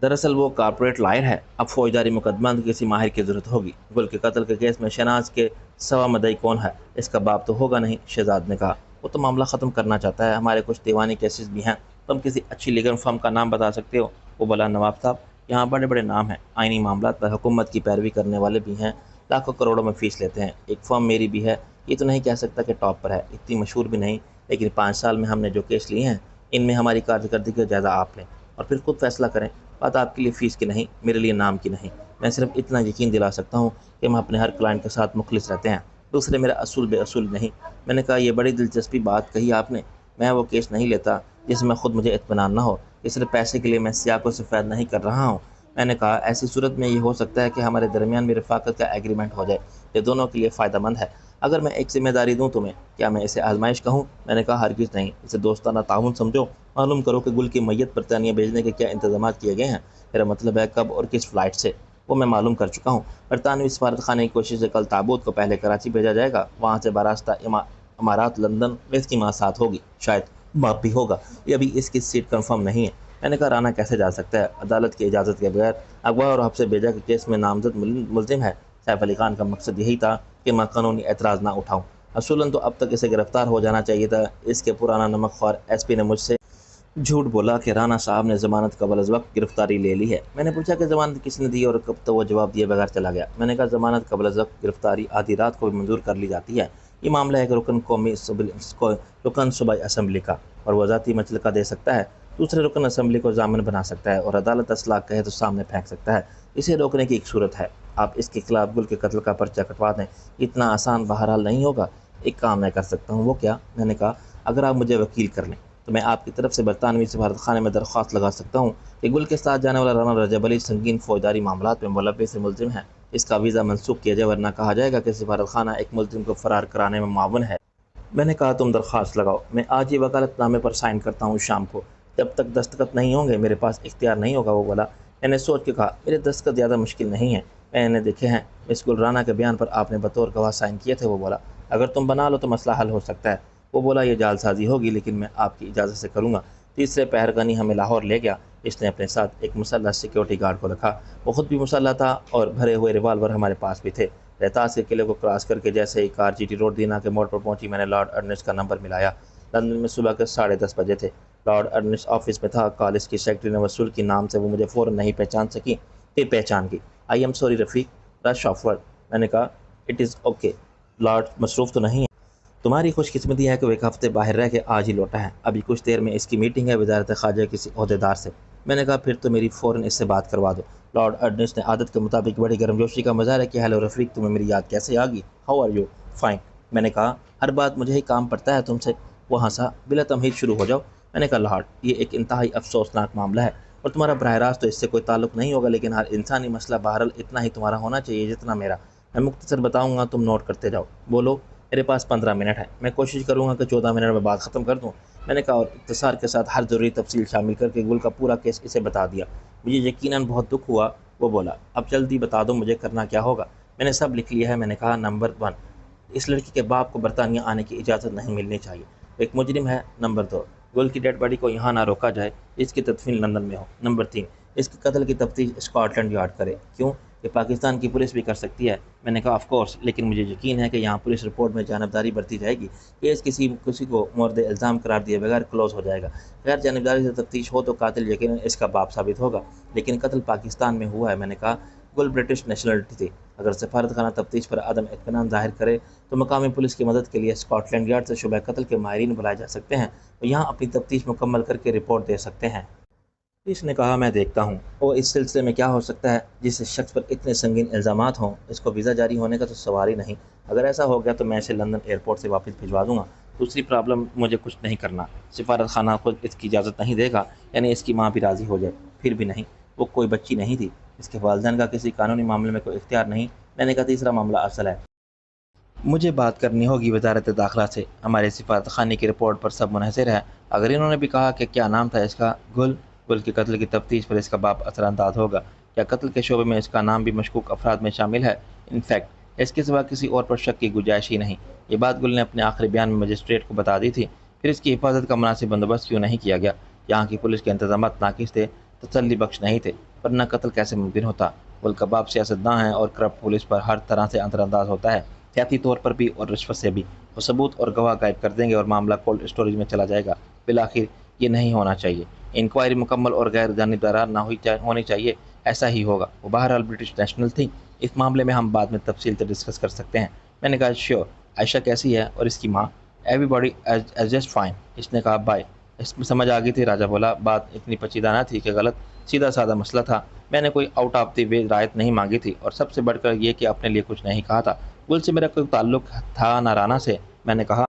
دراصل وہ کارپوریٹ لائر ہے، اب فوجداری مقدمہ کی کسی ماہر کی ضرورت ہوگی۔ گل کے قتل کے کیس میں شہناز کے سوا مدعی کون ہے؟ اس کا باپ تو ہوگا نہیں، شہزاد نے کہا۔ وہ تو معاملہ ختم کرنا چاہتا ہے، ہمارے کچھ دیوانی کیسز بھی ہیں، تم کسی اچھی لیگل فرم کا نام بتا سکتے ہو؟ وہ بولا نواب صاحب یہاں بڑے بڑے نام ہیں، آئینی معاملات پر حکومت کی پیروی کرنے والے بھی ہیں، لاکھوں کروڑوں میں فیس لیتے ہیں۔ ایک فرم میری بھی ہے، یہ تو نہیں کہہ سکتا کہ ٹاپ پر ہے، اتنی مشہور بھی نہیں، لیکن 5 سال میں ہم نے جو کیس لیے ہیں ان میں ہماری کارکردگی کا جائزہ آپ لیں اور پھر خود فیصلہ کریں۔ بات آپ کے لیے فیس کی نہیں، میرے لیے نام کی نہیں۔ میں صرف اتنا یقین دلا سکتا ہوں کہ ہم اپنے ہر کلائنٹ کے ساتھ مخلص رہتے ہیں، دوسرے میرا اصول بے اصول نہیں۔ میں نے کہا یہ بڑی دلچسپی بات کہی آپ نے، میں وہ کیس نہیں لیتا جس میں خود مجھے اطمینان نہ ہو، یہ صرف پیسے کے لیے میں سیاہ کو سفید نہیں کر رہا ہوں۔ میں نے کہا ایسی صورت میں یہ ہو سکتا ہے کہ ہمارے درمیان بھی رفاقت کا ایگریمنٹ ہو جائے، یہ دونوں کے لیے فائدہ مند ہے۔ اگر میں ایک ذمہ داری دوں تمہیں، کیا میں اسے آزمائش کہوں؟ میں نے کہا ہرگز نہیں، اسے دوستانہ تعاون سمجھو۔ معلوم کرو کہ گل کی میت برطانیہ بھیجنے کے کیا انتظامات کیے گئے ہیں، میرا مطلب ہے کب اور کس فلائٹ سے، وہ میں معلوم کر چکا ہوں۔ برطانوی سفارت خانے کی کوشش سے کل تابوت کو پہلے کراچی بھیجا جائے گا، وہاں سے براستہ امارات لندن، اس کی ماں ساتھ ہوگی، شاید باپ بھی ہوگا، یہ ابھی اس کی سیٹ کنفرم نہیں ہے۔ میں نے کہا رانا کیسے جا سکتا ہے عدالت کی اجازت کے بغیر؟ اغوا اور حبس بھیجا کے کیس میں نامزد ملزم ہے۔ سیف علی خان کا مقصد یہی تھا کہ میں قانونی اعتراض نہ اٹھاؤں، اصولاً تو اب تک اسے گرفتار ہو جانا چاہیے تھا۔ اس کے پرانا نمک خوار ایس پی نے مجھ سے جھوٹ بولا کہ رانا صاحب نے ضمانت قبل از وقت گرفتاری لے لی ہے۔ میں نے پوچھا کہ ضمانت کس نے دی اور کب؟ تو وہ جواب دیے بغیر چلا گیا۔ میں نے کہا ضمانت قبل از وقت گرفتاری آدھی رات کو بھی منظور کر لی جاتی ہے، یہ معاملہ ایک رکن صوبائی اسمبلی کا، اور وہ ذاتی مچلقہ دے سکتا ہے، دوسرے رکن اسمبلی کو ضامن بنا سکتا ہے اور عدالت اصلاح کہے تو سامنے پھینک سکتا ہے۔ اسے روکنے کی ایک صورت ہے، آپ اس کے خلاف گل کے قتل کا پرچہ کٹوا دیں، اتنا آسان بہرحال نہیں ہوگا۔ ایک کام میں کر سکتا ہوں، وہ کیا؟ میں نے کہا اگر آپ مجھے وکیل کر لیں تو میں آپ کی طرف سے برطانوی سفارت خانے میں درخواست لگا سکتا ہوں کہ گل کے ساتھ جانے والا رانا رجب علی سنگین فوجداری معاملات میں ملوث ملزم ہے، اس کا ویزا منسوخ کیا جائے، ورنہ کہا جائے گا کہ سفارت خانہ ایک ملزم کو فرار کرانے میں معاون ہے۔ میں نے کہا تم درخواست لگاؤ، میں آج ہی وکالت نامے پر سائن کرتا ہوں شام کو، جب تک دستخط نہیں ہوں گے میرے پاس اختیار نہیں ہوگا۔ وہ بولا۔ میں نے سوچ کے کہا میرے دستخط زیادہ مشکل نہیں ہیں، میں نے دیکھے ہیں، مس گل رانا کے بیان پر آپ نے بطور گواہ سائن کیے تھے۔ وہ بولا اگر تم بنا لو تو مسئلہ حل ہو سکتا ہے۔ وہ بولا یہ جال سازی ہوگی لیکن میں آپ کی اجازت سے کروں گا۔ تیسرے پہر غنی ہمیں لاہور لے گیا، اس نے اپنے ساتھ ایک مسلح سیکیورٹی گارڈ کو رکھا، وہ خود بھی مسلح تھا اور بھرے ہوئے ریوالور ہمارے پاس بھی تھے۔ رہتاس کے قلعے کو کراس کر کے جیسے ہی کار جی ٹی روڈ دینا کے موڑ پر پہنچی، میں نے لارڈ ارنسٹ کا نمبر ملایا۔ لندن میں صبح کے 10:30 بجے تھے، لارڈ ارنسٹ آفس میں تھا، کالج کی سیکرٹری نے وصول کی نام سے وہ مجھے فوراً نہیں پہچان سکی، پھر پہچان کی۔ I am sorry Rafiq, rush of work. میں نے کہا اٹ از اوکے، لارڈ مصروف تو نہیں ہے؟ تمہاری خوش قسمتی ہے کہ وہ ایک ہفتے باہر رہ کے آج ہی لوٹا ہے، ابھی کچھ دیر میں اس کی میٹنگ ہے وزارت خارجہ کسی عہدیدار سے۔ میں نے کہا پھر تو میری فوراً اس سے بات کروا دو۔ لارڈ ارنسٹ نے عادت کے مطابق بڑی گرمجوشی کا مظاہرہ کیا۔ ہیلو رفیق، تمہیں میری یاد کیسے آ گئی؟ How are you? فائن۔ میں نے کہا ہر بات مجھے ہی کام پڑتا ہے تم سے۔ وہ ہنسا۔ بلا تمہید شروع ہو جاؤ۔ میں نے کہا لارڈ یہ ایک انتہائی افسوسناک معاملہ ہے اور تمہارا براہ راست تو اس سے کوئی تعلق نہیں ہوگا، لیکن ہر انسانی مسئلہ بہرحال اتنا ہی تمہارا ہونا چاہیے جتنا میرا۔ میں مختصر بتاؤں گا، تم نوٹ کرتے جاؤ۔ بولو۔ میرے پاس 15 منٹ ہے، میں کوشش کروں گا کہ 14 منٹ میں بات ختم کر دوں۔ میں نے کہا اور اختصار کے ساتھ ہر ضروری تفصیل شامل کر کے گل کا پورا کیس اسے بتا دیا۔ مجھے یقیناً بہت دکھ ہوا۔ وہ بولا اب جلدی بتا دو مجھے کرنا کیا ہوگا۔ میں نے سب لکھ لیا ہے۔ میں نے کہا نمبر 1، اس لڑکی کے باپ کو برطانیہ آنے کی اجازت نہیں ملنی چاہیے، ایک مجرم ہے۔ نمبر 2، گل کی ڈیڈ باڈی کو یہاں نہ روکا جائے، اس کی تدفین لندن میں ہو۔ نمبر 3، اس کے قتل کی تفتیش اسکاٹ لینڈ یارڈ کرے۔ کیوں؟ کہ پاکستان کی پولیس بھی کر سکتی ہے۔ میں نے کہا آف کورس، لیکن مجھے یقین ہے کہ یہاں پولیس رپورٹ میں جانبداری برتی جائے گی، کیس کسی کو مورد الزام قرار دیے بغیر کلوز ہو جائے گا۔ غیر جانبداری سے تفتیش ہو تو قاتل یقیناً اس کا باپ ثابت ہوگا، لیکن قتل پاکستان میں ہوا ہے۔ میں نے کہا گل برٹش نیشنلٹی تھی، اگر سفارت خانہ تفتیش پر عدم اطمینان ظاہر کرے تو مقامی پولیس کی مدد کے لیے اسکاٹ لینڈ یارڈ سے شبہ قتل کے ماہرین بلائے جا سکتے ہیں، وہ یہاں اپنی تفتیش مکمل کر کے رپورٹ دے سکتے ہیں۔ اس نے کہا میں دیکھتا ہوں۔ اور اس سلسلے میں کیا ہو سکتا ہے جس شخص پر اتنے سنگین الزامات ہوں، اس کو ویزا جاری ہونے کا تو سوال ہی نہیں۔ اگر ایسا ہو گیا تو میں اسے لندن ایئرپورٹ سے واپس بھجوا دوں گا۔ دوسری پرابلم، مجھے کچھ نہیں کرنا، سفارت خانہ خود اس کی اجازت نہیں دے گا، یعنی اس کی ماں بھی راضی ہو جائے۔ پھر بھی نہیں، وہ کوئی بچی نہیں تھی، اس کے والدین کا کسی قانونی معاملے میں کوئی اختیار نہیں۔ میں نے کہا تیسرا معاملہ اصل ہے، مجھے بات کرنی ہوگی وزارت داخلہ سے، ہمارے سفارت خانے کی رپورٹ پر سب منحصر ہے۔ اگر انہوں نے بھی کہا کہ کیا نام تھا اس کا، گل کے قتل کی تفتیش پر اس کا باپ اثر انداز ہوگا۔ کیا قتل کے شعبے میں اس کا نام بھی مشکوک افراد میں شامل ہے؟ انفیکٹ اس کے سوا کسی اور پر شک کی گنجائش ہی نہیں۔ یہ بات گل نے اپنے آخری بیان میں مجسٹریٹ کو بتا دی تھی۔ پھر اس کی حفاظت کا مناسب بندوبست کیوں نہیں کیا گیا؟ یہاں کی پولیس کے انتظامات ناقص تھے، تسلی بخش نہیں تھے، ورنہ قتل کیسے ممکن ہوتا؟ گل کا باپ سیاستداں ہے اور کرپٹ پولیس پر ہر طرح سے اثر انداز ہوتا ہے، سیاسی طور پر بھی اور رشوت سے بھی۔ وہ ثبوت اور گواہ غائب کر دیں گے اور معاملہ کولڈ اسٹوریج میں چلا جائے گا۔ بالآخر یہ نہیں ہونا چاہیے۔ انکوائری مکمل اور غیر جانبدارانہ نہ ہونی چاہیے، ایسا ہی ہوگا۔ وہ بہرحال برٹش نیشنل تھیں، اس معاملے میں ہم بعد میں تفصیل سے ڈسکس کر سکتے ہیں۔ میں نے کہا شیور۔ عائشہ کیسی ہے اور اس کی ماں؟ Everybody is just fine. اس نے کہا بائے۔ اس میں سمجھ آ گئی تھی، راجہ بولا، بات اتنی پیچیدہ نہ تھی کہ غلط، سیدھا سادہ مسئلہ تھا۔ میں نے کوئی آؤٹ آف دی وے رعایت نہیں مانگی تھی، اور سب سے بڑھ کر یہ کہ اپنے لیے کچھ نہیں کہا تھا۔ گل سے میرا کوئی تعلق تھا نہ رانا سے۔ میں نے کہا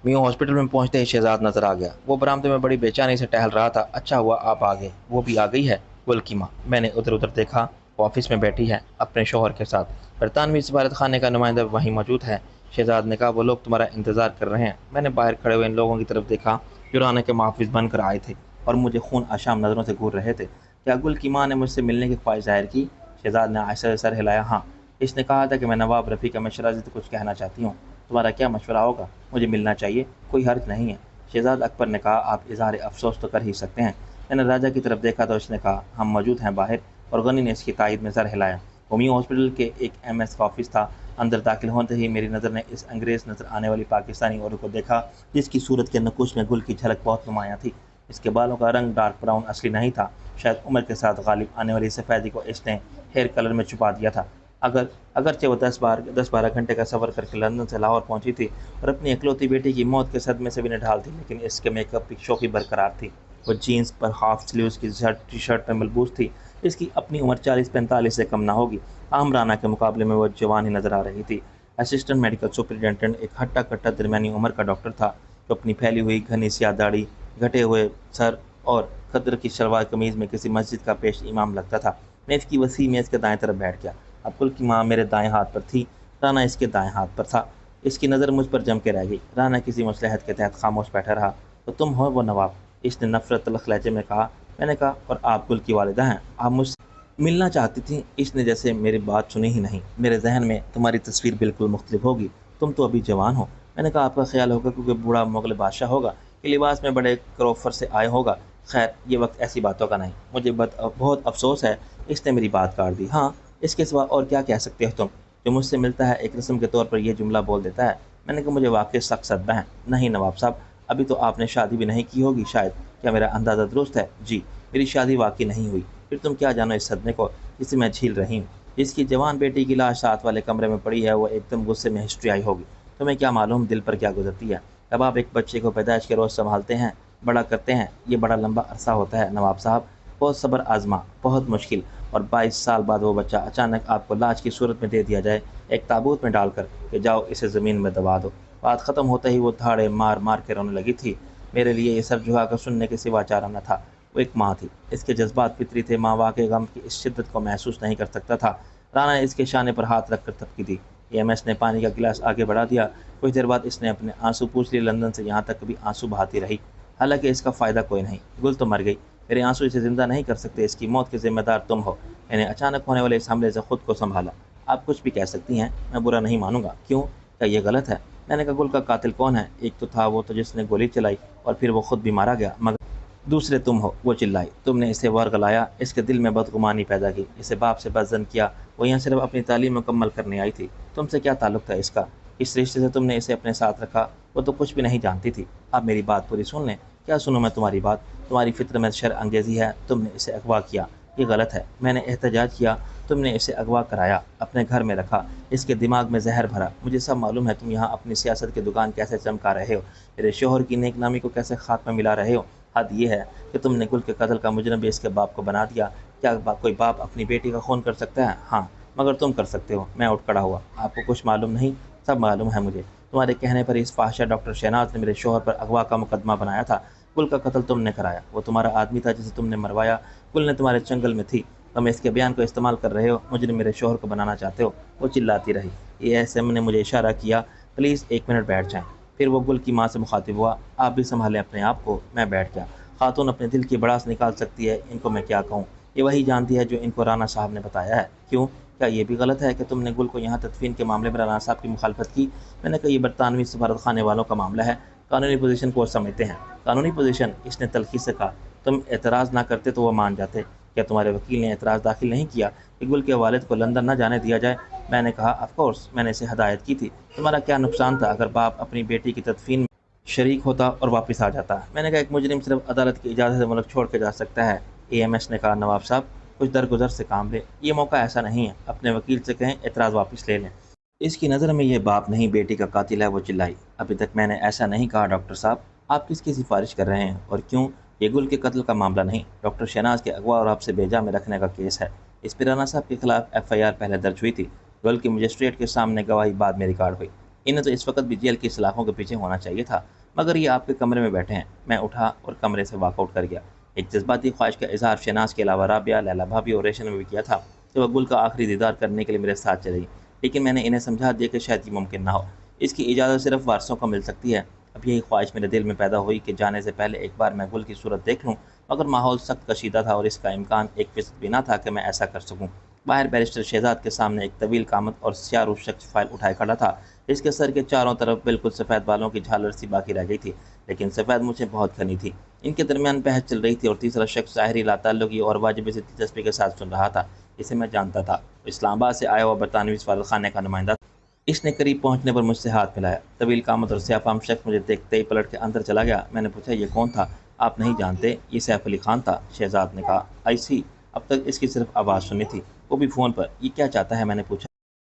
میو ہاسپٹل میں پہنچتے ہی شہزاد نظر آ گیا۔ وہ برآمدے میں بڑی بے چینی سے ٹہل رہا تھا۔ اچھا ہوا آپ آ گئے۔ وہ بھی آ گئی ہے؟ گل کی ماں۔ میں نے ادھر ادھر دیکھا، وہ آفس میں بیٹھی ہے اپنے شوہر کے ساتھ۔ برطانوی سفارت خانے کا نمائندہ وہیں موجود ہے۔ شہزاد نے کہا وہ لوگ تمہارا انتظار کر رہے ہیں۔ میں نے باہر کھڑے ہوئے ان لوگوں کی طرف دیکھا جو رانا کے محافظ بن کر آئے تھے اور مجھے خون آشام نظروں سے گھور رہے تھے۔ کیا گل کی ماں نے مجھ سے ملنے کی خواہش ظاہر کی؟ شہزاد نے عائشہ سے سر ہلایا۔ ہاں، اس نے کہا تھا کہ میں نواب رفیع کا مشورہ سے کچھ کہنا چاہتی ہوں۔ تمہارا کیا مشورہ ہوگا؟ مجھے ملنا چاہیے، کوئی حرج نہیں ہے۔ شہزاد اکبر نے کہا آپ اظہار افسوس تو کر ہی سکتے ہیں۔ میں نے راجہ کی طرف دیکھا تو اس نے کہا ہم موجود ہیں باہر، اور غنی نے اس کی تائید میں سر ہلایا۔ ہومیو ہاسپٹل کے ایک MS کا آفس تھا۔ اندر داخل ہوتے ہی میری نظر نے اس انگریز نظر آنے والی پاکستانی عورت کو دیکھا جس کی صورت کے نقوش میں گل کی جھلک بہت نمایاں تھی۔ اس کے بالوں کا رنگ ڈارک براؤن اصلی نہیں تھا، شاید عمر کے ساتھ غالب آنے والی سفیدی کو اس نے ہیئر کلر میں چھپا دیا تھا۔ اگرچہ وہ 10-12 گھنٹے کا سفر کر کے لندن سے لاہور پہنچی تھی اور اپنی اکلوتی بیٹی کی موت کے صدمے سے بھی نڈھال تھی، لیکن اس کے میک اپ کی شوخی برقرار تھی۔ وہ جینز پر ہاف سلیوز کی ٹی شرٹ میں ملبوس تھی۔ اس کی اپنی عمر 40-45 سے کم نہ ہوگی۔ عام رانا کے مقابلے میں وہ جوان ہی نظر آ رہی تھی۔ اسسٹنٹ میڈیکل سپرنٹینڈنٹ ایک ہٹا کٹا درمیانی عمر کا ڈاکٹر تھا جو اپنی پھیلی ہوئی گھنی سیاہ داڑھی، گھٹے ہوئے سر اور خدر کی شلوار قمیض میں کسی مسجد کا پیش امام لگتا تھا۔ میں اس کی وسیع میز کے دائیں طرف بیٹھ گیا۔ اب گل کی ماں میرے دائیں ہاتھ پر تھی، رانا اس کے دائیں ہاتھ پر تھا۔ اس کی نظر مجھ پر جم کے رہ گئی۔ رانا کسی مصلحت کے تحت خاموش بیٹھا رہا۔ تو تم ہو وہ نواب؟ اس نے نفرت تلخ لہجے میں کہا۔ میں نے کہا اور آپ گل کی والدہ ہیں، آپ مجھ سے ملنا چاہتی تھیں؟ اس نے جیسے میری بات سنی ہی نہیں۔ میرے ذہن میں تمہاری تصویر بالکل مختلف ہوگی، تم تو ابھی جوان ہو۔ میں نے کہا آپ کا خیال ہوگا کیونکہ بوڑھا مغل بادشاہ ہوگا کہ لباس میں بڑے کروفر سے آئے ہوگا۔ خیر یہ وقت ایسی باتوں کا نہیں۔ مجھے بہت افسوس ہے۔ اس نے میری بات کاٹ دی۔ ہاں، اس کے سوا اور کیا کہہ سکتے ہو تم؟ جو مجھ سے ملتا ہے ایک رسم کے طور پر یہ جملہ بول دیتا ہے۔ میں نے کہا مجھے واقعی سخت صدمہ ہے۔ نہیں نواب صاحب، ابھی تو آپ نے شادی بھی نہیں کی ہوگی شاید۔ کیا میرا اندازہ درست ہے؟ جی، میری شادی واقعی نہیں ہوئی۔ پھر تم کیا جانو اس صدمے کو جسے میں جھیل رہی ہوں؟ جس کی جوان بیٹی کی لاش ساتھ والے کمرے میں پڑی ہے وہ ایک دم غصے میں ہسٹری آئی ہوگی۔ تمہیں کیا معلوم دل پر کیا گزرتی ہے؟ جب آپ ایک بچے کو پیدائش کے روز سنبھالتے ہیں، بڑا کرتے ہیں، یہ بڑا لمبا عرصہ ہوتا ہے نواب صاحب، بہت صبر آزما، بہت مشکل، اور 22 سال بعد وہ بچہ اچانک آپ کو لاش کی صورت میں دے دیا جائے ایک تابوت میں ڈال کر کہ جاؤ اسے زمین میں دبا دو۔ بات ختم ہوتے ہی وہ دھاڑے مار مار کے رونے لگی تھی۔ میرے لیے یہ سر جھکا کر سننے کے سوا چارہ نہ تھا۔ وہ ایک ماں تھی، اس کے جذبات فطری تھے۔ ماں واقعی غم کی اس شدت کو محسوس نہیں کر سکتا تھا۔ رانا نے اس کے شانے پر ہاتھ رکھ کر تھپکی دی۔ MS نے پانی کا گلاس آگے بڑھا دیا۔ کچھ دیر بعد اس نے اپنے آنسو پوچھ لیے۔ لندن سے یہاں تک کبھی آنسو بہاتی رہی، حالانکہ اس کا فائدہ کوئی نہیں۔ گل تو مر گئی، میرے آنسو اسے زندہ نہیں کر سکتے۔ اس کی موت کے ذمہ دار تم ہو۔ میں نے اچانک ہونے والے اس حملے سے خود کو سنبھالا۔ آپ کچھ بھی کہہ سکتی ہیں، میں برا نہیں مانوں گا۔ کیوں؟ کیا یہ غلط ہے؟ میں نے کہا گل کا قاتل کون ہے؟ ایک تو تھا وہ تو جس نے گولی چلائی اور پھر وہ خود بھی مارا گیا، مگر دوسرے تم ہو۔ وہ چلائی، تم نے اسے ورغلایا، اس کے دل میں بدگمانی پیدا کی، اسے باپ سے بدظن کیا۔ وہ یہاں صرف اپنی تعلیم مکمل کرنے آئی تھی، تم سے کیا تعلق تھا اس کا؟ اس رشتے سے تم نے اسے اپنے ساتھ رکھا، وہ تو کچھ بھی نہیں جانتی تھی۔ اب میری بات پوری سن لیں۔ کیا سنوں میں تمہاری بات؟ تمہاری فطر میں شر انگیزی ہے، تم نے اسے اغوا کیا، یہ غلط ہے۔ میں نے احتجاج کیا، تم نے اسے اغوا کرایا، اپنے گھر میں رکھا، اس کے دماغ میں زہر بھرا۔ مجھے سب معلوم ہے تم یہاں اپنی سیاست کی دکان کیسے چمکا رہے ہو، میرے شوہر کی نیک نامی کو کیسے خاتمہ ملا رہے ہو۔ حد یہ ہے کہ تم نے گل کے قتل کا مجرم بھی اس کے باپ کو بنا دیا۔ کیا کوئی باپ اپنی بیٹی کا خون کر سکتا ہے؟ ہاں، مگر تم کر سکتے ہو۔ میں اٹھ کھڑا ہوا۔ آپ کو کچھ معلوم نہیں؟ سب معلوم ہے مجھے۔ تمہارے کہنے پر اس فاحشہ ڈاکٹر شہناز نے میرے شوہر پر اغوا کا مقدمہ بنایا تھا۔ گل کا قتل تم نے کرایا، وہ تمہارا آدمی تھا جسے تم نے مروایا۔ گل نے تمہارے چنگل میں تھی، تم اس کے بیان کو استعمال کر رہے ہو، مجرم میرے شوہر کو بنانا چاہتے ہو۔ وہ چلاتی رہی۔ ASM نے مجھے اشارہ کیا، پلیز 1 منٹ بیٹھ جائیں۔ پھر وہ گل کی ماں سے مخاطب ہوا، آپ بھی سنبھالیں اپنے آپ کو۔ میں بیٹھ گیا۔ خاتون اپنے دل کی بڑاس نکال سکتی ہے، ان کو میں کیا کہوں؟ یہ وہی جانتی ہے جو ان کو رانا صاحب نے بتایا ہے۔ کیوں؟ کیا یہ بھی غلط ہے کہ تم نے گل کو یہاں تدفین کے معاملے میں رانا صاحب کی مخالفت کی؟ میں نے کہا یہ برطانوی سفارت خانے والوں کا معاملہ ہے، قانونی پوزیشن کو سمجھتے ہیں۔ قانونی پوزیشن؟ اس نے تلخی سے کہا۔ تم اعتراض نہ کرتے تو وہ مان جاتے۔ کیا تمہارے وکیل نے اعتراض داخل نہیں کیا کہ گل کے والد کو لندن نہ جانے دیا جائے؟ میں نے کہا آف کورس، میں نے اسے ہدایت کی تھی۔ تمہارا کیا نقصان تھا اگر باپ اپنی بیٹی کی تدفین میں شریک ہوتا اور واپس آ جاتا؟ میں نے کہا ایک مجرم صرف عدالت کی اجازت سے ملک چھوڑ کے جا سکتا ہے۔ AMS نے کہا نواب صاحب، کچھ درگزر سے کام لے، یہ موقع ایسا نہیں ہے، اپنے وکیل سے کہیں اعتراض واپس لے لیں۔ اس کی نظر میں یہ باپ نہیں بیٹی کا قاتل ہے، وہ چلائی۔ ابھی تک میں نے ایسا نہیں کہا ڈاکٹر صاحب، آپ کس کی سفارش کر رہے ہیں اور کیوں؟ یہ گل کے قتل کا معاملہ نہیں، ڈاکٹر شہناز کے اغوا اور آپ سے بیجا میں رکھنے کا کیس ہے۔ اس پہ رانا صاحب کے خلاف FIR پہلے درج ہوئی تھی، گل کی مجسٹریٹ کے سامنے گواہی بعد میں ریکارڈ ہوئی۔ انہیں تو اس وقت بھی جیل کی سلاخوں کے پیچھے ہونا چاہیے تھا، مگر یہ آپ کے کمرے میں بیٹھے ہیں۔ میں اٹھا اور کمرے سے واک آؤٹ کر گیا۔ ایک جذباتی خواہش کا اظہار شہناز کے علاوہ رابعہ، لیلا بھابھی اور ریشن میں بھی کیا تھا کہ وہ گل کا آخری دیدار کرنے کے لیے میرے ساتھ چلے گی، لیکن میں نے انہیں سمجھا دیا کہ شاید یہ ممکن نہ ہو، اس کی اجازت صرف وارثوں کو مل سکتی ہے۔ اب یہی خواہش میرے دل میں پیدا ہوئی کہ جانے سے پہلے ایک بار میں گل کی صورت دیکھ لوں، مگر ماحول سخت کشیدہ تھا اور اس کا امکان 1% بھی نہ تھا کہ میں ایسا کر سکوں۔ باہر بیرسٹر شہزاد کے سامنے ایک طویل قامت اور سیاہ روح شخص فائل اٹھائے کھڑا تھا، جس کے سر کے چاروں طرف بالکل سفید بالوں کی جھالر سی باقی رہ گئی تھی، لیکن سفید مجھے بہت گھنی تھی۔ ان کے درمیان بحث چل رہی تھی اور تیسرا شخص ظاہری لاتعلقی اور واجب سی دلچسپی کے ساتھ سن رہا تھا۔ اسے میں جانتا تھا، وہ اسلام آباد سے آیا ہوا برطانوی سفارت خانے کا نمائندہ تھا۔ اس نے قریب پہنچنے پر مجھ سے ہاتھ ملایا۔ طویل قامت اور سیاہ فام شخص مجھے دیکھتے ہی پلٹ کے اندر چلا گیا۔ میں نے پوچھا، یہ کون تھا؟ آپ نہیں جانتے؟ یہ سیف علی خان تھا، شہزاد نے کہا۔ آئی سی، اب تک اس کی صرف آواز سنی تھی، وہ بھی فون پر۔ یہ کیا چاہتا ہے؟ میں نے پوچھا۔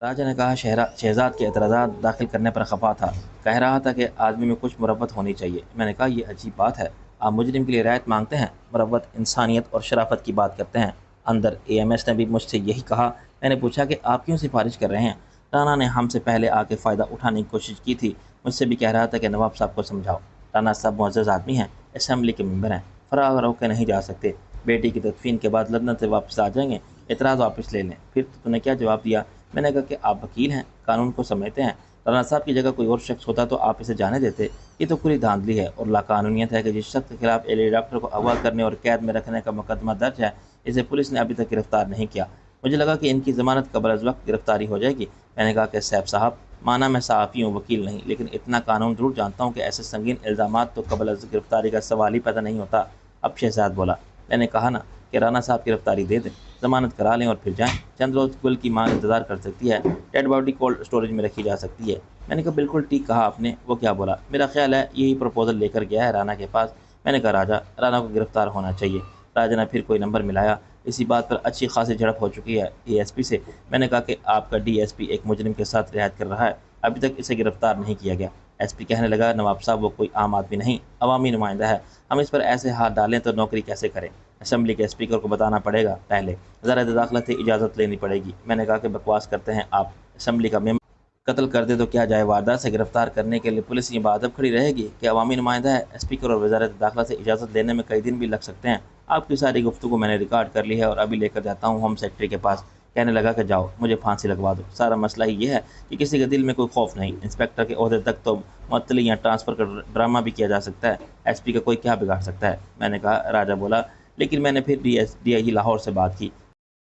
راجہ نے کہا، شہزاد کے اعتراضات داخل کرنے پر خفا تھا، کہہ رہا تھا کہ آدمی میں کچھ مروت ہونی چاہیے۔ میں نے کہا، یہ عجیب بات ہے، آپ مجرم کے لیے رعایت مانگتے ہیں، مروت انسانیت اور شرافت کی بات کرتے ہیں۔ اندر AMS نے بھی مجھ سے یہی کہا۔ میں نے پوچھا کہ آپ کیوں سفارش کر رہے ہیں؟ رانا نے ہم سے پہلے آ کے فائدہ اٹھانے کی کوشش کی تھی، مجھ سے بھی کہہ رہا تھا کہ نواب صاحب کو سمجھاؤ۔ رانا صاحب معزز آدمی ہیں، اسمبلی کے ممبر ہیں، فرار ہو کے نہیں جا سکتے، بیٹی کی تدفین کے بعد لندن سے واپس آ جائیں گے، اعتراض واپس لے لیں۔ پھر تو نے کیا جواب دیا؟ میں نے کہا کہ آپ وکیل ہیں، قانون کو سمجھتے ہیں، رانا صاحب کی جگہ کوئی اور شخص ہوتا تو آپ اسے جانے دیتے۔ یہ تو کھلی دھاندلی ہے اور لاقانونیت ہے کہ جس شخص کے خلاف لیڈی ڈاکٹر کو اغوا کرنے اور قید میں رکھنے کا مقدمہ درج ہے، اسے پولیس نے ابھی تک گرفتار نہیں کیا۔ مجھے لگا کہ ان کی ضمانت قبل از وقت گرفتاری ہو جائے گی۔ میں نے کہا کہ سیف صاحب، مانا میں صحافی ہوں، وکیل نہیں، لیکن اتنا قانون ضرور جانتا ہوں کہ ایسے سنگین الزامات تو قبل از گرفتاری کا سوال ہی پیدا نہیں ہوتا۔ اب شہزاد بولا، میں نے کہا نا کہ رانا صاحب گرفتاری دے دیں، ضمانت کرا لیں اور پھر جائیں، چند روز گل کی ماں انتظار کر سکتی ہے، ڈیڈ باڈی کولڈ اسٹوریج میں رکھی جا سکتی ہے۔ میں نے کہا، بالکل ٹھیک کہا آپ نے۔ وہ کیا بولا؟ میرا خیال ہے یہی پروپوزل لے کر گیا ہے رانا کے پاس۔ میں نے کہا، رانا کو گرفتار ہونا چاہیے۔ راجا نے پھر کوئی نمبر ملایا۔ اسی بات پر اچھی خاصی جھڑپ ہو چکی ہے ASP سے۔ میں نے کہا کہ آپ کا DSP ایک مجرم کے ساتھ رعایت کر رہا ہے، ابھی تک اسے گرفتار نہیں کیا گیا۔ SP کہنے لگا، نواب صاحب وہ کوئی عام آدمی نہیں، عوامی نمائندہ ہے، ہم اس پر ایسے ہاتھ ڈالیں تو نوکری کیسے کریں؟ اسمبلی کے اسپیکر کو بتانا پڑے گا، پہلے وزارت داخلہ سے اجازت لینی پڑے گی۔ میں نے کہا کہ بکواس کرتے ہیں آپ، اسمبلی کا ممبر قتل کر دے تو کیا جائے؟ واردات سے گرفتار کرنے کے لیے پولیس یہ بادب کھڑی رہے گی کہ عوامی نمائندہ ہے؟ اسپیکر اور وزارت داخلہ سے اجازت لینے میں کئی دن بھی لگ سکتے ہیں۔ آپ کی ساری گفتگو میں نے ریکارڈ کر لی ہے اور ابھی لے کر جاتا ہوں ہوم سیکرٹری کے پاس۔ کہنے لگا کہ جاؤ، مجھے پھانسی لگوا دو، سارا مسئلہ ہی یہ ہے کہ کسی کے دل میں کوئی خوف نہیں۔ انسپکٹر کے عہدے تک تو معطلی یا ٹرانسفر کا ڈرامہ بھی کیا جا سکتا ہے، SP کا کوئی کیا بگاڑ سکتا ہے؟ میں نے کہا۔ راجہ بولا، لیکن میں نے پھر DIG لاہور سے بات کی،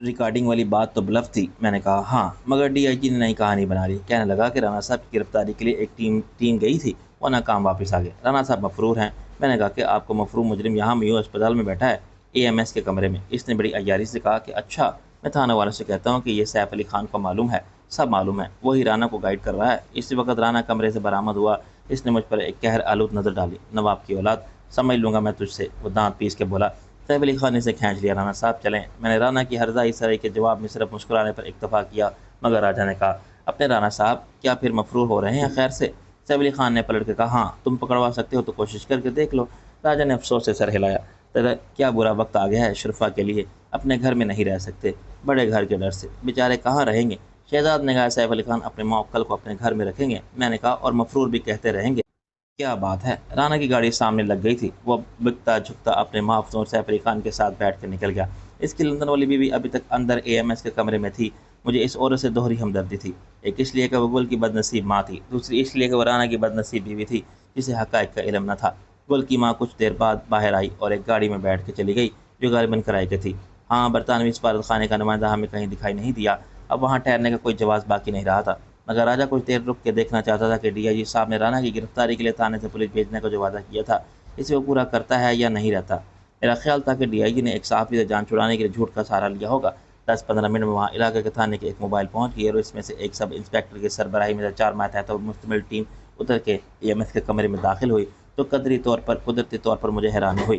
ریکارڈنگ والی بات تو بلف تھی۔ میں نے کہا ہاں، مگر DIG نے نئی کہانی بنا لی۔ کہنے لگا کہ رانا صاحب کی گرفتاری کے لیے ایک ٹیم گئی تھی، وہ ناکام واپس آ گئے، رانا صاحب مفرور ہیں۔ میں نے کہا کہ آپ کو مفرور مجرم یہاں میو اسپتال میں بیٹھا ہے، AMS کے کمرے میں۔ اس نے بڑی عیاری سے کہا کہ اچھا، میں تھانہ والوں سے کہتا ہوں کہ یہ سیف علی خان کو معلوم ہے، سب معلوم ہے، وہی رانا کو گائیڈ کر رہا ہے۔ اسی وقت رانا کمرے سے برآمد ہوا، اس نے مجھ پر ایک قہر آلود نظر ڈالی۔ نواب کی اولاد، سمجھ لوں گا میں تجھ سے، وہ دانت پیس کے بولا۔ سیف علی خان نے اسے کھینچ لیا، رانا صاحب چلیں۔ میں نے رانا کی ہرزائی سرائی کے جواب میں صرف مسکرانے پر اکتفا کیا، مگر راجہ نے کہا، اپنے رانا صاحب کیا پھر مفرور ہو رہے ہیں خیر سے؟ سیف علی خان نے پلٹ کے کہا، ہاں، تم پکڑوا سکتے ہو تو کوشش کر کے دیکھ لو۔ راجہ نے افسوس سے سر ہلایا، کیا برا وقت آ گیا ہے شرفا کے لیے، اپنے گھر میں نہیں رہ سکتے، بڑے گھر کے ڈر سے بیچارے کہاں رہیں گے؟ شہزاد نے کہا، سیف علی خان اپنے موکل کو اپنے گھر میں رکھیں گے؟ میں نے کہا، اور مفرور بھی کہتے رہیں گے؟ کیا بات ہے؟ رانا کی گاڑی سامنے لگ گئی تھی، وہ بکتا جھکتا اپنے محافظوں سیف علی خان کے ساتھ بیٹھ کر نکل گیا۔ اس کی لندن والی بیوی ابھی تک اندر AMS کے کمرے میں تھی۔ مجھے اس عورت سے دوہری ہمدردی تھی، ایک اس لیے کہ وہ گل کی بد نصیب ماں تھی، دوسری اس لیے کہ وہ رانا کی بد نصیب بیوی تھی جسے حقائق کا علم نہ تھا۔ گل کی ماں کچھ دیر بعد باہر آئی اور ایک گاڑی میں بیٹھ کے چلی گئی جو غالباً کرائے کی تھی۔ ہاں، برطانوی سفارت خانے کا نمائندہ ہمیں کہیں دکھائی نہیں دیا، اب وہاں ٹھہرنے کا کوئی جواز باقی نہیں رہا تھا، مگر راجہ کچھ دیر رک کے دیکھنا چاہتا تھا کہ DIG صاحب نے رانا کی گرفتاری کے لیے تھانے سے پولیس بھیجنے کا جو وعدہ کیا تھا، اسے وہ پورا کرتا ہے یا نہیں رہتا۔ میرا خیال تھا کہ DIG نے ایک صحافی سے جان چھڑانے کے لیے جھوٹ کا سہارا لیا ہوگا۔ 10-15 منٹ میں وہاں علاقے کے تھانے کے ایک موبائل پہنچ گئی اور اس میں سے ایک سب انسپکٹر کی سربراہی میں 4 ماتحت مشتمل ٹیم اتر کے AMS کے کمرے میں داخل ہوئی تو قدرتی طور پر مجھے حیرانی ہوئی۔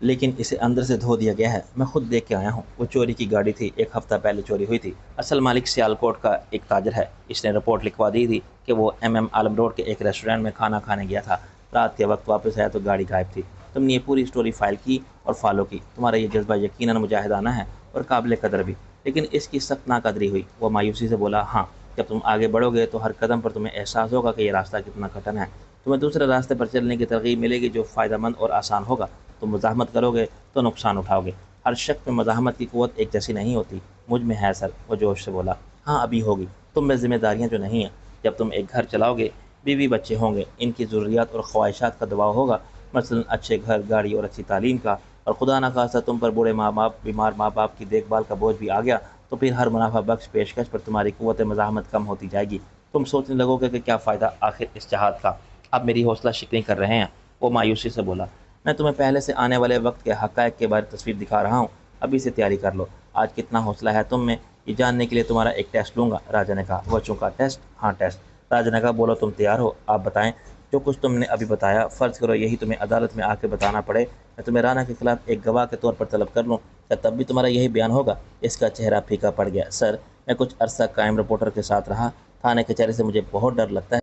لیکن اسے اندر سے دھو دیا گیا ہے، میں خود دیکھ کے آیا ہوں۔ وہ چوری کی گاڑی تھی، ایک ہفتہ پہلے چوری ہوئی تھی۔ اصل مالک سیالکوٹ کا ایک تاجر ہے، اس نے رپورٹ لکھوا دی تھی کہ وہ عالم روڈ کے ایک ریسٹورینٹ میں کھانا کھانے گیا تھا، رات کے وقت واپس آیا تو گاڑی غائب تھی۔ تم نے یہ پوری سٹوری فائل کی اور فالو کی، تمہارا یہ جذبہ یقیناً مجاہدانہ ہے اور قابل قدر بھی، لیکن اس کی سخت ناقدری ہوئی۔ وہ مایوسی سے بولا، ہاں، جب تم آگے بڑھو گے تو ہر قدم پر تمہیں احساس ہوگا کہ یہ راستہ کتنا کٹھن ہے۔ تمہیں دوسرے راستے پر چلنے کی ترغیب ملے گی جو فائدہ مند اور آسان ہوگا۔ تم مزاحمت کرو گے تو نقصان اٹھاؤ گے۔ ہر شخص میں مزاحمت کی قوت ایک جیسی نہیں ہوتی، مجھ میں ہے سر، وہ جوش سے بولا۔ ہاں ابھی ہوگی، تم میں ذمہ داریاں جو نہیں ہیں۔ جب تم ایک گھر چلاؤ گے، بیوی بچے ہوں گے، ان کی ضروریات اور خواہشات کا دباؤ ہوگا، مثلاً اچھے گھر، گاڑی اور اچھی تعلیم کا، اور خدا نخواستہ تم پر بوڑھے ماں باپ، بیمار ماں باپ کی دیکھ بھال کا بوجھ بھی آ گیا، تو پھر ہر منافع بخش پیشکش پر تمہاری قوت مزاحمت کم ہوتی جائے گی۔ تم سوچنے لگو گے کہ کیا فائدہ آخر اس جہاد کا۔ اب میری حوصلہ شکنی کر رہے ہیں، وہ مایوسی سے بولا۔ میں تمہیں پہلے سے آنے والے وقت کے حقائق کے بارے تصویر دکھا رہا ہوں، ابھی سے تیاری کر لو۔ آج کتنا حوصلہ ہے تم میں، یہ جاننے کے لیے تمہارا ایک ٹیسٹ لوں گا، راجا نے کہا۔ وہ چونکا، ٹیسٹ؟ ہاں ٹیسٹ۔ راجا نے کہا، بولو تم تیار ہو، آپ بتائیں۔ جو کچھ تم نے ابھی بتایا، فرض کرو یہی تمہیں عدالت میں آ کے بتانا پڑے، میں تمہیں رانا کے خلاف ایک گواہ کے طور پر طلب کر لوں، کیا تب بھی تمہارا یہی بیان ہوگا؟ اس کا چہرہ پھیکا پڑ گیا۔ سر، میں کچھ عرصہ قائم رپورٹر کے ساتھ رہا، تھانے کچہری سے مجھے بہت ڈر لگتا ہے۔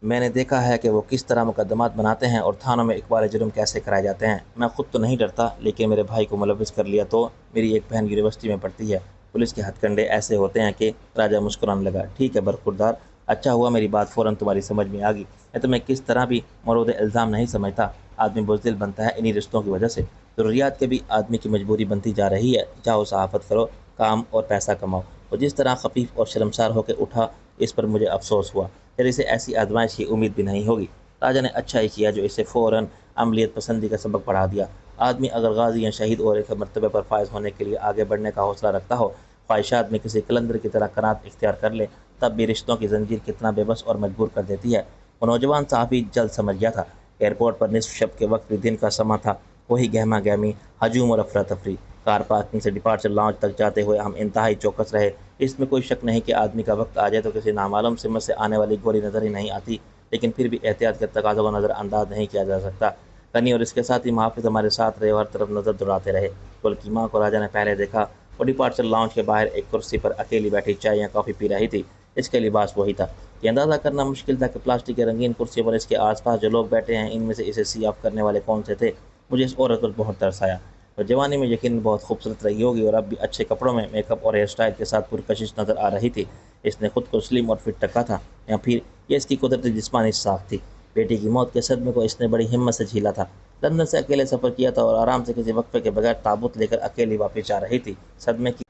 میں نے دیکھا ہے کہ وہ کس طرح مقدمات بناتے ہیں اور تھانوں میں اقبال جرم کیسے کرائے جاتے ہیں۔ میں خود تو نہیں ڈرتا، لیکن میرے بھائی کو ملوث کر لیا تو؟ میری ایک بہن یونیورسٹی میں پڑھتی ہے، پولیس کے ہتھ کنڈے ایسے ہوتے ہیں کہ… راجہ مسکرانے لگا۔ ٹھیک ہے برخوردار، اچھا ہوا میری بات فوراً تمہاری سمجھ میں آ گئی۔ میں تمہیں کس طرح بھی مورد الزام نہیں سمجھتا، آدمی بزدل بنتا ہے انہی رشتوں کی وجہ سے۔ ضروریات کے بھی آدمی کی مجبوری بنتی جا رہی ہے، جاؤ صحافت کرو، کام اور پیسہ کماؤ۔ وہ جس طرح خفیف اور شرمسار ہو کے اٹھا، اس پر مجھے افسوس ہوا، پھر اسے ایسی آزمائش کی امید بھی نہیں ہوگی۔ راجا نے اچھا ہی کیا جو اسے فوراً عملیت پسندی کا سبق پڑھا دیا۔ آدمی اگر غازی یا شہید اور ایک مرتبے پر فائز ہونے کے لیے آگے بڑھنے کا حوصلہ رکھتا ہو، خواہشات میں کسی قلندر کی طرح قناعت اختیار کر لے، تب بھی رشتوں کی زنجیر کتنا بے بس اور مجبور کر دیتی ہے۔ وہ نوجوان صحافی جلد سمجھ گیا تھا۔ ایئرپورٹ پر نصف شب کے وقت بھی دن کا سماں تھا، وہی گہما گہمی، ہجوم اور افراتفری۔ کار پارکنگ سے ڈپارچر لاؤنج تک جاتے ہوئے ہم انتہائی چوکس رہے۔ اس میں کوئی شک نہیں کہ آدمی کا وقت آ جائے تو کسی نامعلوم سمت سے آنے والی گولی نظر ہی نہیں آتی، لیکن پھر بھی احتیاط کے تقاضوں کو نظر انداز نہیں کیا جا سکتا۔ کنی اور اس کے ساتھی محافظ ہمارے ساتھ رہے اور ہر طرف نظر دوڑاتے رہے۔ گل کی ماں کو راجا نے پہلے دیکھا، وہ ڈپارچر لاؤنج کے باہر ایک کرسی پر اکیلی بیٹھی چائے یا کافی پی رہی تھی۔ اس کے لباس وہی تھا۔ یہ اندازہ کرنا مشکل تھا کہ پلاسٹک کے رنگین کرسیوں پر اس کے آس پاس جو لوگ بیٹھے ہیں، ان میں سے اسے سی آف کرنے والے کون سے تھے۔ مجھے اس عورت پر بہت ترس آیا۔ وہ جوانی میں یقیناً بہت خوبصورت رہی ہوگی اور اب بھی اچھے کپڑوں میں، میک اپ اور ہیئر اسٹائل کے ساتھ پرکشش نظر آ رہی تھی۔ اس نے خود کو سلیم اور فٹ رکھا تھا، یا پھر یہ اس کی قدرتی جسمانی ساخت تھی۔ بیٹی کی موت کے صدمے کو اس نے بڑی ہمت سے جھیلا تھا۔ لندن سے اکیلے سفر کیا تھا اور آرام سے کسی وقفے کے بغیر تابوت لے کر اکیلی واپس جا رہی تھی۔ صدمے کی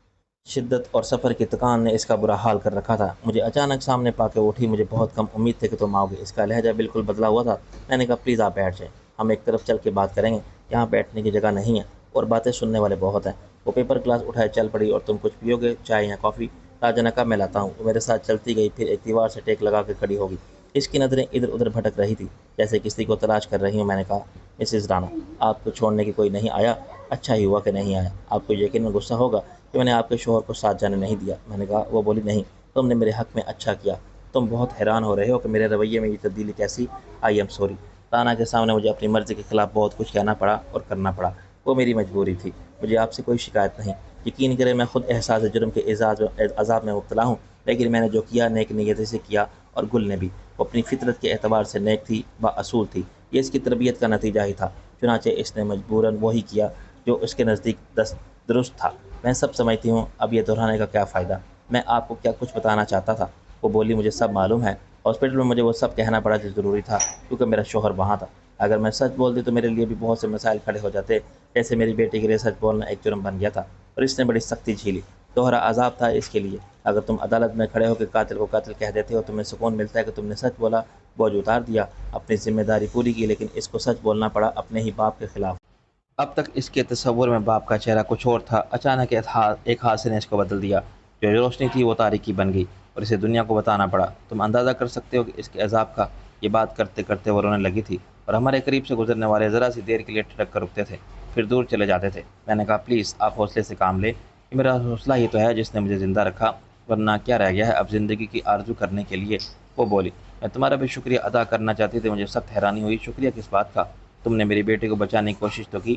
شدت اور سفر کی تکان نے اس کا برا حال کر رکھا تھا۔ مجھے اچانک سامنے پا کے اٹھی، مجھے بہت کم امید تھی کہ تم آؤ گے۔ اس کا لہجہ بالکل بدلا ہوا تھا۔ میں نے کہا، پلیز آپ بیٹھ جائیں، ہم ایک طرف چل کے بات کریں گے، یہاں بیٹھنے کی جگہ نہیں ہے اور باتیں سننے والے بہت ہیں۔ وہ پیپر گلاس اٹھائے چل پڑی۔ اور تم کچھ پیو گے، چائے یا کافی؟ راجا نے کہا، میں لاتا ہوں۔ وہ میرے ساتھ چلتی گئی، پھر ایک دیوار سے ٹیک لگا کے کھڑی ہوگی۔ اس کی نظریں ادھر ادھر بھٹک رہی تھی، جیسے کسی کو تلاش کر رہی ہوں۔ میں نے کہا، مسز رانا، آپ کو چھوڑنے کی کوئی نہیں آیا؟ اچھا ہی ہوا کہ نہیں آیا۔ آپ کو یقیناً غصہ ہوگا کہ میں نے آپ کے شوہر کو ساتھ جانے نہیں دیا۔ میں نے کہا۔ وہ بولی، نہیں، تم نے میرے حق میں اچھا کیا۔ تم بہت حیران ہو رہے ہو کہ میرے رویے میں یہ تبدیلی کیسی؟ آئی ایم سوری۔ رانا کے سامنے مجھے اپنی مرضی کے خلاف بہت کچھ کہنا پڑا اور کرنا پڑا، وہ میری مجبوری تھی۔ مجھے آپ سے کوئی شکایت نہیں، یقین کریں میں خود احساس جرم کے عذاب میں مبتلا ہوں، لیکن میں نے جو کیا نیک نیتی سے کیا، اور گل نے بھی۔ وہ اپنی فطرت کے اعتبار سے نیک تھی، با اصول تھی، یہ اس کی تربیت کا نتیجہ ہی تھا۔ چنانچہ اس نے مجبوراً وہی کیا جو اس کے نزدیک درست تھا۔ میں سب سمجھتی ہوں، اب یہ دہرانے کا کیا فائدہ؟ میں آپ کو کیا کچھ بتانا چاہتا تھا؟ وہ بولی، مجھے سب معلوم ہے۔ ہاسپٹل میں مجھے وہ سب کہنا پڑا جو ضروری تھا، کیونکہ میرا شوہر وہاں تھا۔ اگر میں سچ بولتی تو میرے لیے بھی بہت سے مسائل کھڑے ہو جاتے، جیسے میری بیٹی کے لیے سچ بولنا ایک جرم بن گیا تھا، اور اس نے بڑی سختی جھیلی۔ دوہرا عذاب تھا اس کے لیے۔ اگر تم عدالت میں کھڑے ہو کے قاتل کو قاتل کہہ دیتے ہو، تمہیں سکون ملتا ہے کہ تم نے سچ بولا، بوجھ اتار دیا، اپنی ذمہ داری پوری کی، لیکن اس کو سچ بولنا پڑا اپنے ہی باپ کے خلاف۔ اب تک اس کے تصور میں باپ کا چہرہ کچھ اور تھا، اچانک ایک حادثے نے اس کو بدل دیا۔ جو روشنی تھی وہ تاریکی بن گئی اور اسے دنیا کو بتانا پڑا۔ تم اندازہ کر سکتے ہو کہ اس کے عذاب کا۔ یہ بات کرتے کرتے وہ رونے لگی تھی، اور ہمارے قریب سے گزرنے والے ذرا سی دیر کے لیے ٹھڑک کر رکتے تھے، پھر دور چلے جاتے تھے۔ میں نے کہا، پلیز آپ حوصلے سے کام لیں، یہ میرا حوصلہ ہی تو ہے جس نے مجھے زندہ رکھا، ورنہ کیا رہ گیا ہے اب زندگی کی آرزو کرنے کے لیے؟ وہ بولی، میں تمہارا بھی شکریہ ادا کرنا چاہتی تھی، مجھے سخت حیرانی ہوئی۔ شکریہ کس بات کا؟ تم نے میری بیٹی کو بچانے کی کوشش تو کی،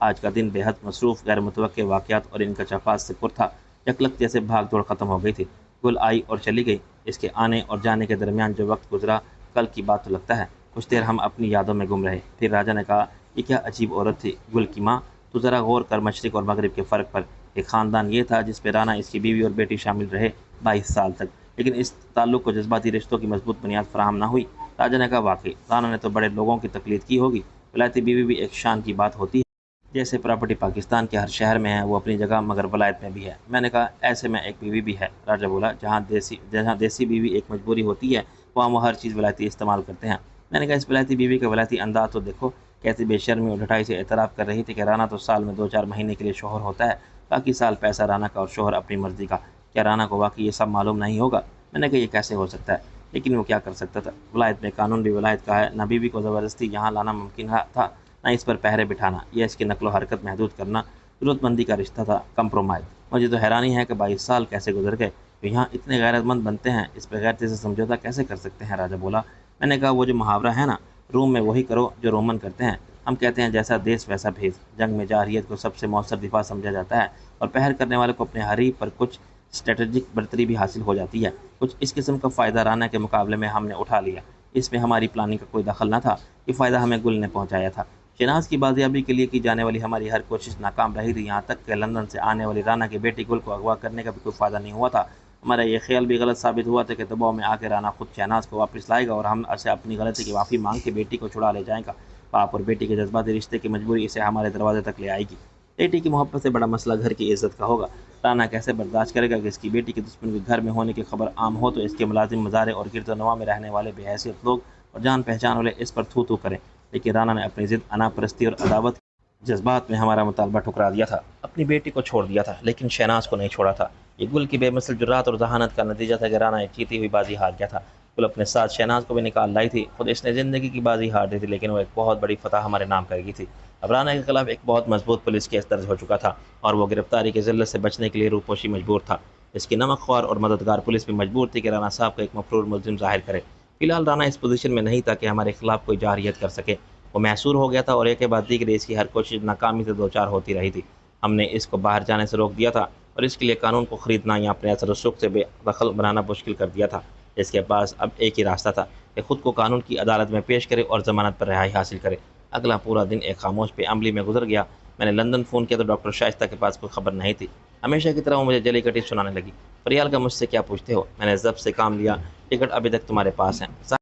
آج کا دن بے حد مصروف، غیر متوقع واقعات اور انکشافات سے پر تھا۔ یکلخت جیسے بھاگ دوڑ ختم ہو گئی تھی۔ گل آئی اور چلی گئی۔ اس کے آنے اور جانے کے درمیان جو وقت گزرا، کل کی بات تو لگتا ہے۔ کچھ دیر ہم اپنی یادوں میں گم رہے، پھر راجا نے کہا، یہ کیا عجیب عورت تھی گل کی ماں، تو ذرا غور کر مشرق اور مغرب کے فرق پر۔ ایک خاندان یہ تھا جس میں رانا، اس کی بیوی اور بیٹی شامل رہے 22 سال تک، لیکن اس تعلق کو جذباتی رشتوں کی مضبوط بنیاد فراہم نہ ہوئی۔ راجا نے کہا، واقعی رانا نے تو بڑے لوگوں کی تقلید کی ہوگی، ولایتی بیوی بھی ایک شان کی بات ہوتی ہے۔ جیسے پراپرٹی پاکستان کے ہر شہر میں ہے، وہ اپنی جگہ، مگر ولایت میں بھی ہے۔ میں نے کہا، ایسے میں ایک بیوی بھی ہے۔ راجا بولا، جہاں دیسی بیوی ایک مجبوری ہوتی ہے، وہاں وہ ہر چیز ولایتی استعمال کرتے ہیں۔ میں نے کہا، اس ولایتی بیوی کا ولایتی انداز تو دیکھو، کیسی بے شرمی اور ڈھٹائی سے اعتراف کر رہی تھی کہ رانا تو سال میں 2-4 مہینے کے لیے شوہر ہوتا ہے، باقی سال پیسہ رانا کا اور شوہر اپنی مرضی کا۔ کیا رانا کو واقعی یہ سب معلوم نہیں ہوگا؟ میں نے کہا، یہ کیسے ہو سکتا ہے؟ لیکن وہ کیا کر سکتا تھا؟ ولایت میں قانون بھی ولایت کا ہے، نہ بیوی کو زبردستی یہاں لانا ممکن تھا، نہ اس پر پہرے بٹھانا، یا اس کی نقل و حرکت محدود کرنا۔ ضرورت مندی کا رشتہ تھا، کمپرومائز۔ مجھے تو حیرانی ہے کہ 22 سال کیسے گزر گئے، تو یہاں اتنے غیرت مند بنتے ہیں، اس بغیرتی سے سمجھوتا کیسے کر سکتے ہیں؟ راجا بولا۔ میں نے کہا، وہ جو محاورہ ہے نا، روم میں وہی کرو جو رومن کرتے ہیں۔ ہم کہتے ہیں، جیسا دیس ویسا بھیس۔ جنگ میں جارحیت کو سب سے مؤثر دفاع سمجھا جاتا ہے، اور پہر کرنے والے کو اپنے حریف پر کچھ اسٹریٹجک برتری بھی حاصل ہو جاتی ہے۔ کچھ اس قسم کا فائدہ رانا کے مقابلے میں ہم نے اٹھا لیا۔ اس میں ہماری پلاننگ کا کوئی دخل نہ تھا، یہ فائدہ ہمیں گل نے پہنچایا تھا۔ شہناز کی بازیابی کے لیے کی جانے والی ہماری ہر کوشش ناکام رہی تھی، یہاں تک کہ لندن سے آنے والی رانا کی بیٹی گل کو اغوا کرنے کا بھی کوئی فائدہ نہیں ہوا تھا۔ ہمارا یہ خیال بھی غلط ثابت ہوا تھا کہ دباؤ میں آ کے رانا خود شہناز کو واپس لائے گا اور ہم اسے اپنی غلطی کی معافی مانگ کے بیٹی کو چھڑا لے جائے گا۔ باپ اور بیٹی کے جذباتی رشتے کی مجبوری اسے ہمارے دروازے تک لے آئے گی۔ بیٹی کی محبت سے بڑا مسئلہ گھر کی عزت کا ہوگا۔ رانا کیسے برداشت کرے گا کہ اس کی بیٹی کے دشمن کے گھر میں ہونے کی خبر عام ہو تو اس کے ملازم، مزارع اور گرد و نواح میں رہنے والے بے حیثیت لوگ اور جان پہچان والے اس پر تھو تھو کریں؟ لیکن رانا نے اپنی ضد، انا پرستی اور عداوت جذبات میں ہمارا مطالبہ ٹھکرا دیا تھا۔ اپنی بیٹی کو چھوڑ دیا تھا، لیکن شہناز کو نہیں چھوڑا تھا۔ یہ گل کی بے مثل جرات اور ذہانت کا نتیجہ تھا کہ رانا ایک جیتی ہوئی بازی ہار گیا تھا۔ گل اپنے ساتھ شہناز کو بھی نکال لائی تھی۔ خود اس نے زندگی کی بازی ہار دی تھی، لیکن وہ ایک بہت بڑی فتح ہمارے نام کر گئی تھی۔ اب رانا کے خلاف ایک بہت مضبوط پولیس کیس درج ہو چکا تھا، اور وہ گرفتاری کی ذلت سے بچنے کے لیے روپوشی مجبور تھا۔ اس کی نمک خوار اور مددگار پولیس بھی مجبور تھی کہ رانا صاحب کو ایک مفرور ملزم ظاہر کرے۔ فی الحال رانا اس پوزیشن میں نہیں تھا کہ ہمارے خلاف کوئی جارحیت کر سکے۔ وہ محصور ہو گیا تھا اور ایک کے بعد دیگر اس کی ہر کوشش ناکامی سے دوچار ہوتی رہی تھی۔ ہم نے اس کو باہر جانے سے روک دیا تھا، اور اس کے لیے قانون کو خریدنا یا اپنے اثر و رسوخ سے بے دخل بنانا مشکل کر دیا تھا۔ اس کے پاس اب ایک ہی راستہ تھا کہ خود کو قانون کی عدالت میں پیش کرے اور ضمانت پر رہائی حاصل کرے۔ اگلا پورا دن ایک خاموش پہ عملی میں گزر گیا۔ میں نے لندن فون کیا تو ڈاکٹر شائستہ کے پاس کوئی خبر نہیں تھی۔ ہمیشہ کی طرح وہ مجھے جلی کٹی سنانے لگی۔ فریال کا مجھ سے کیا پوچھتے ہو؟ میں نے ضبط سے کام لیا، ٹکٹ ابھی تک تمہارے پاس ہیں۔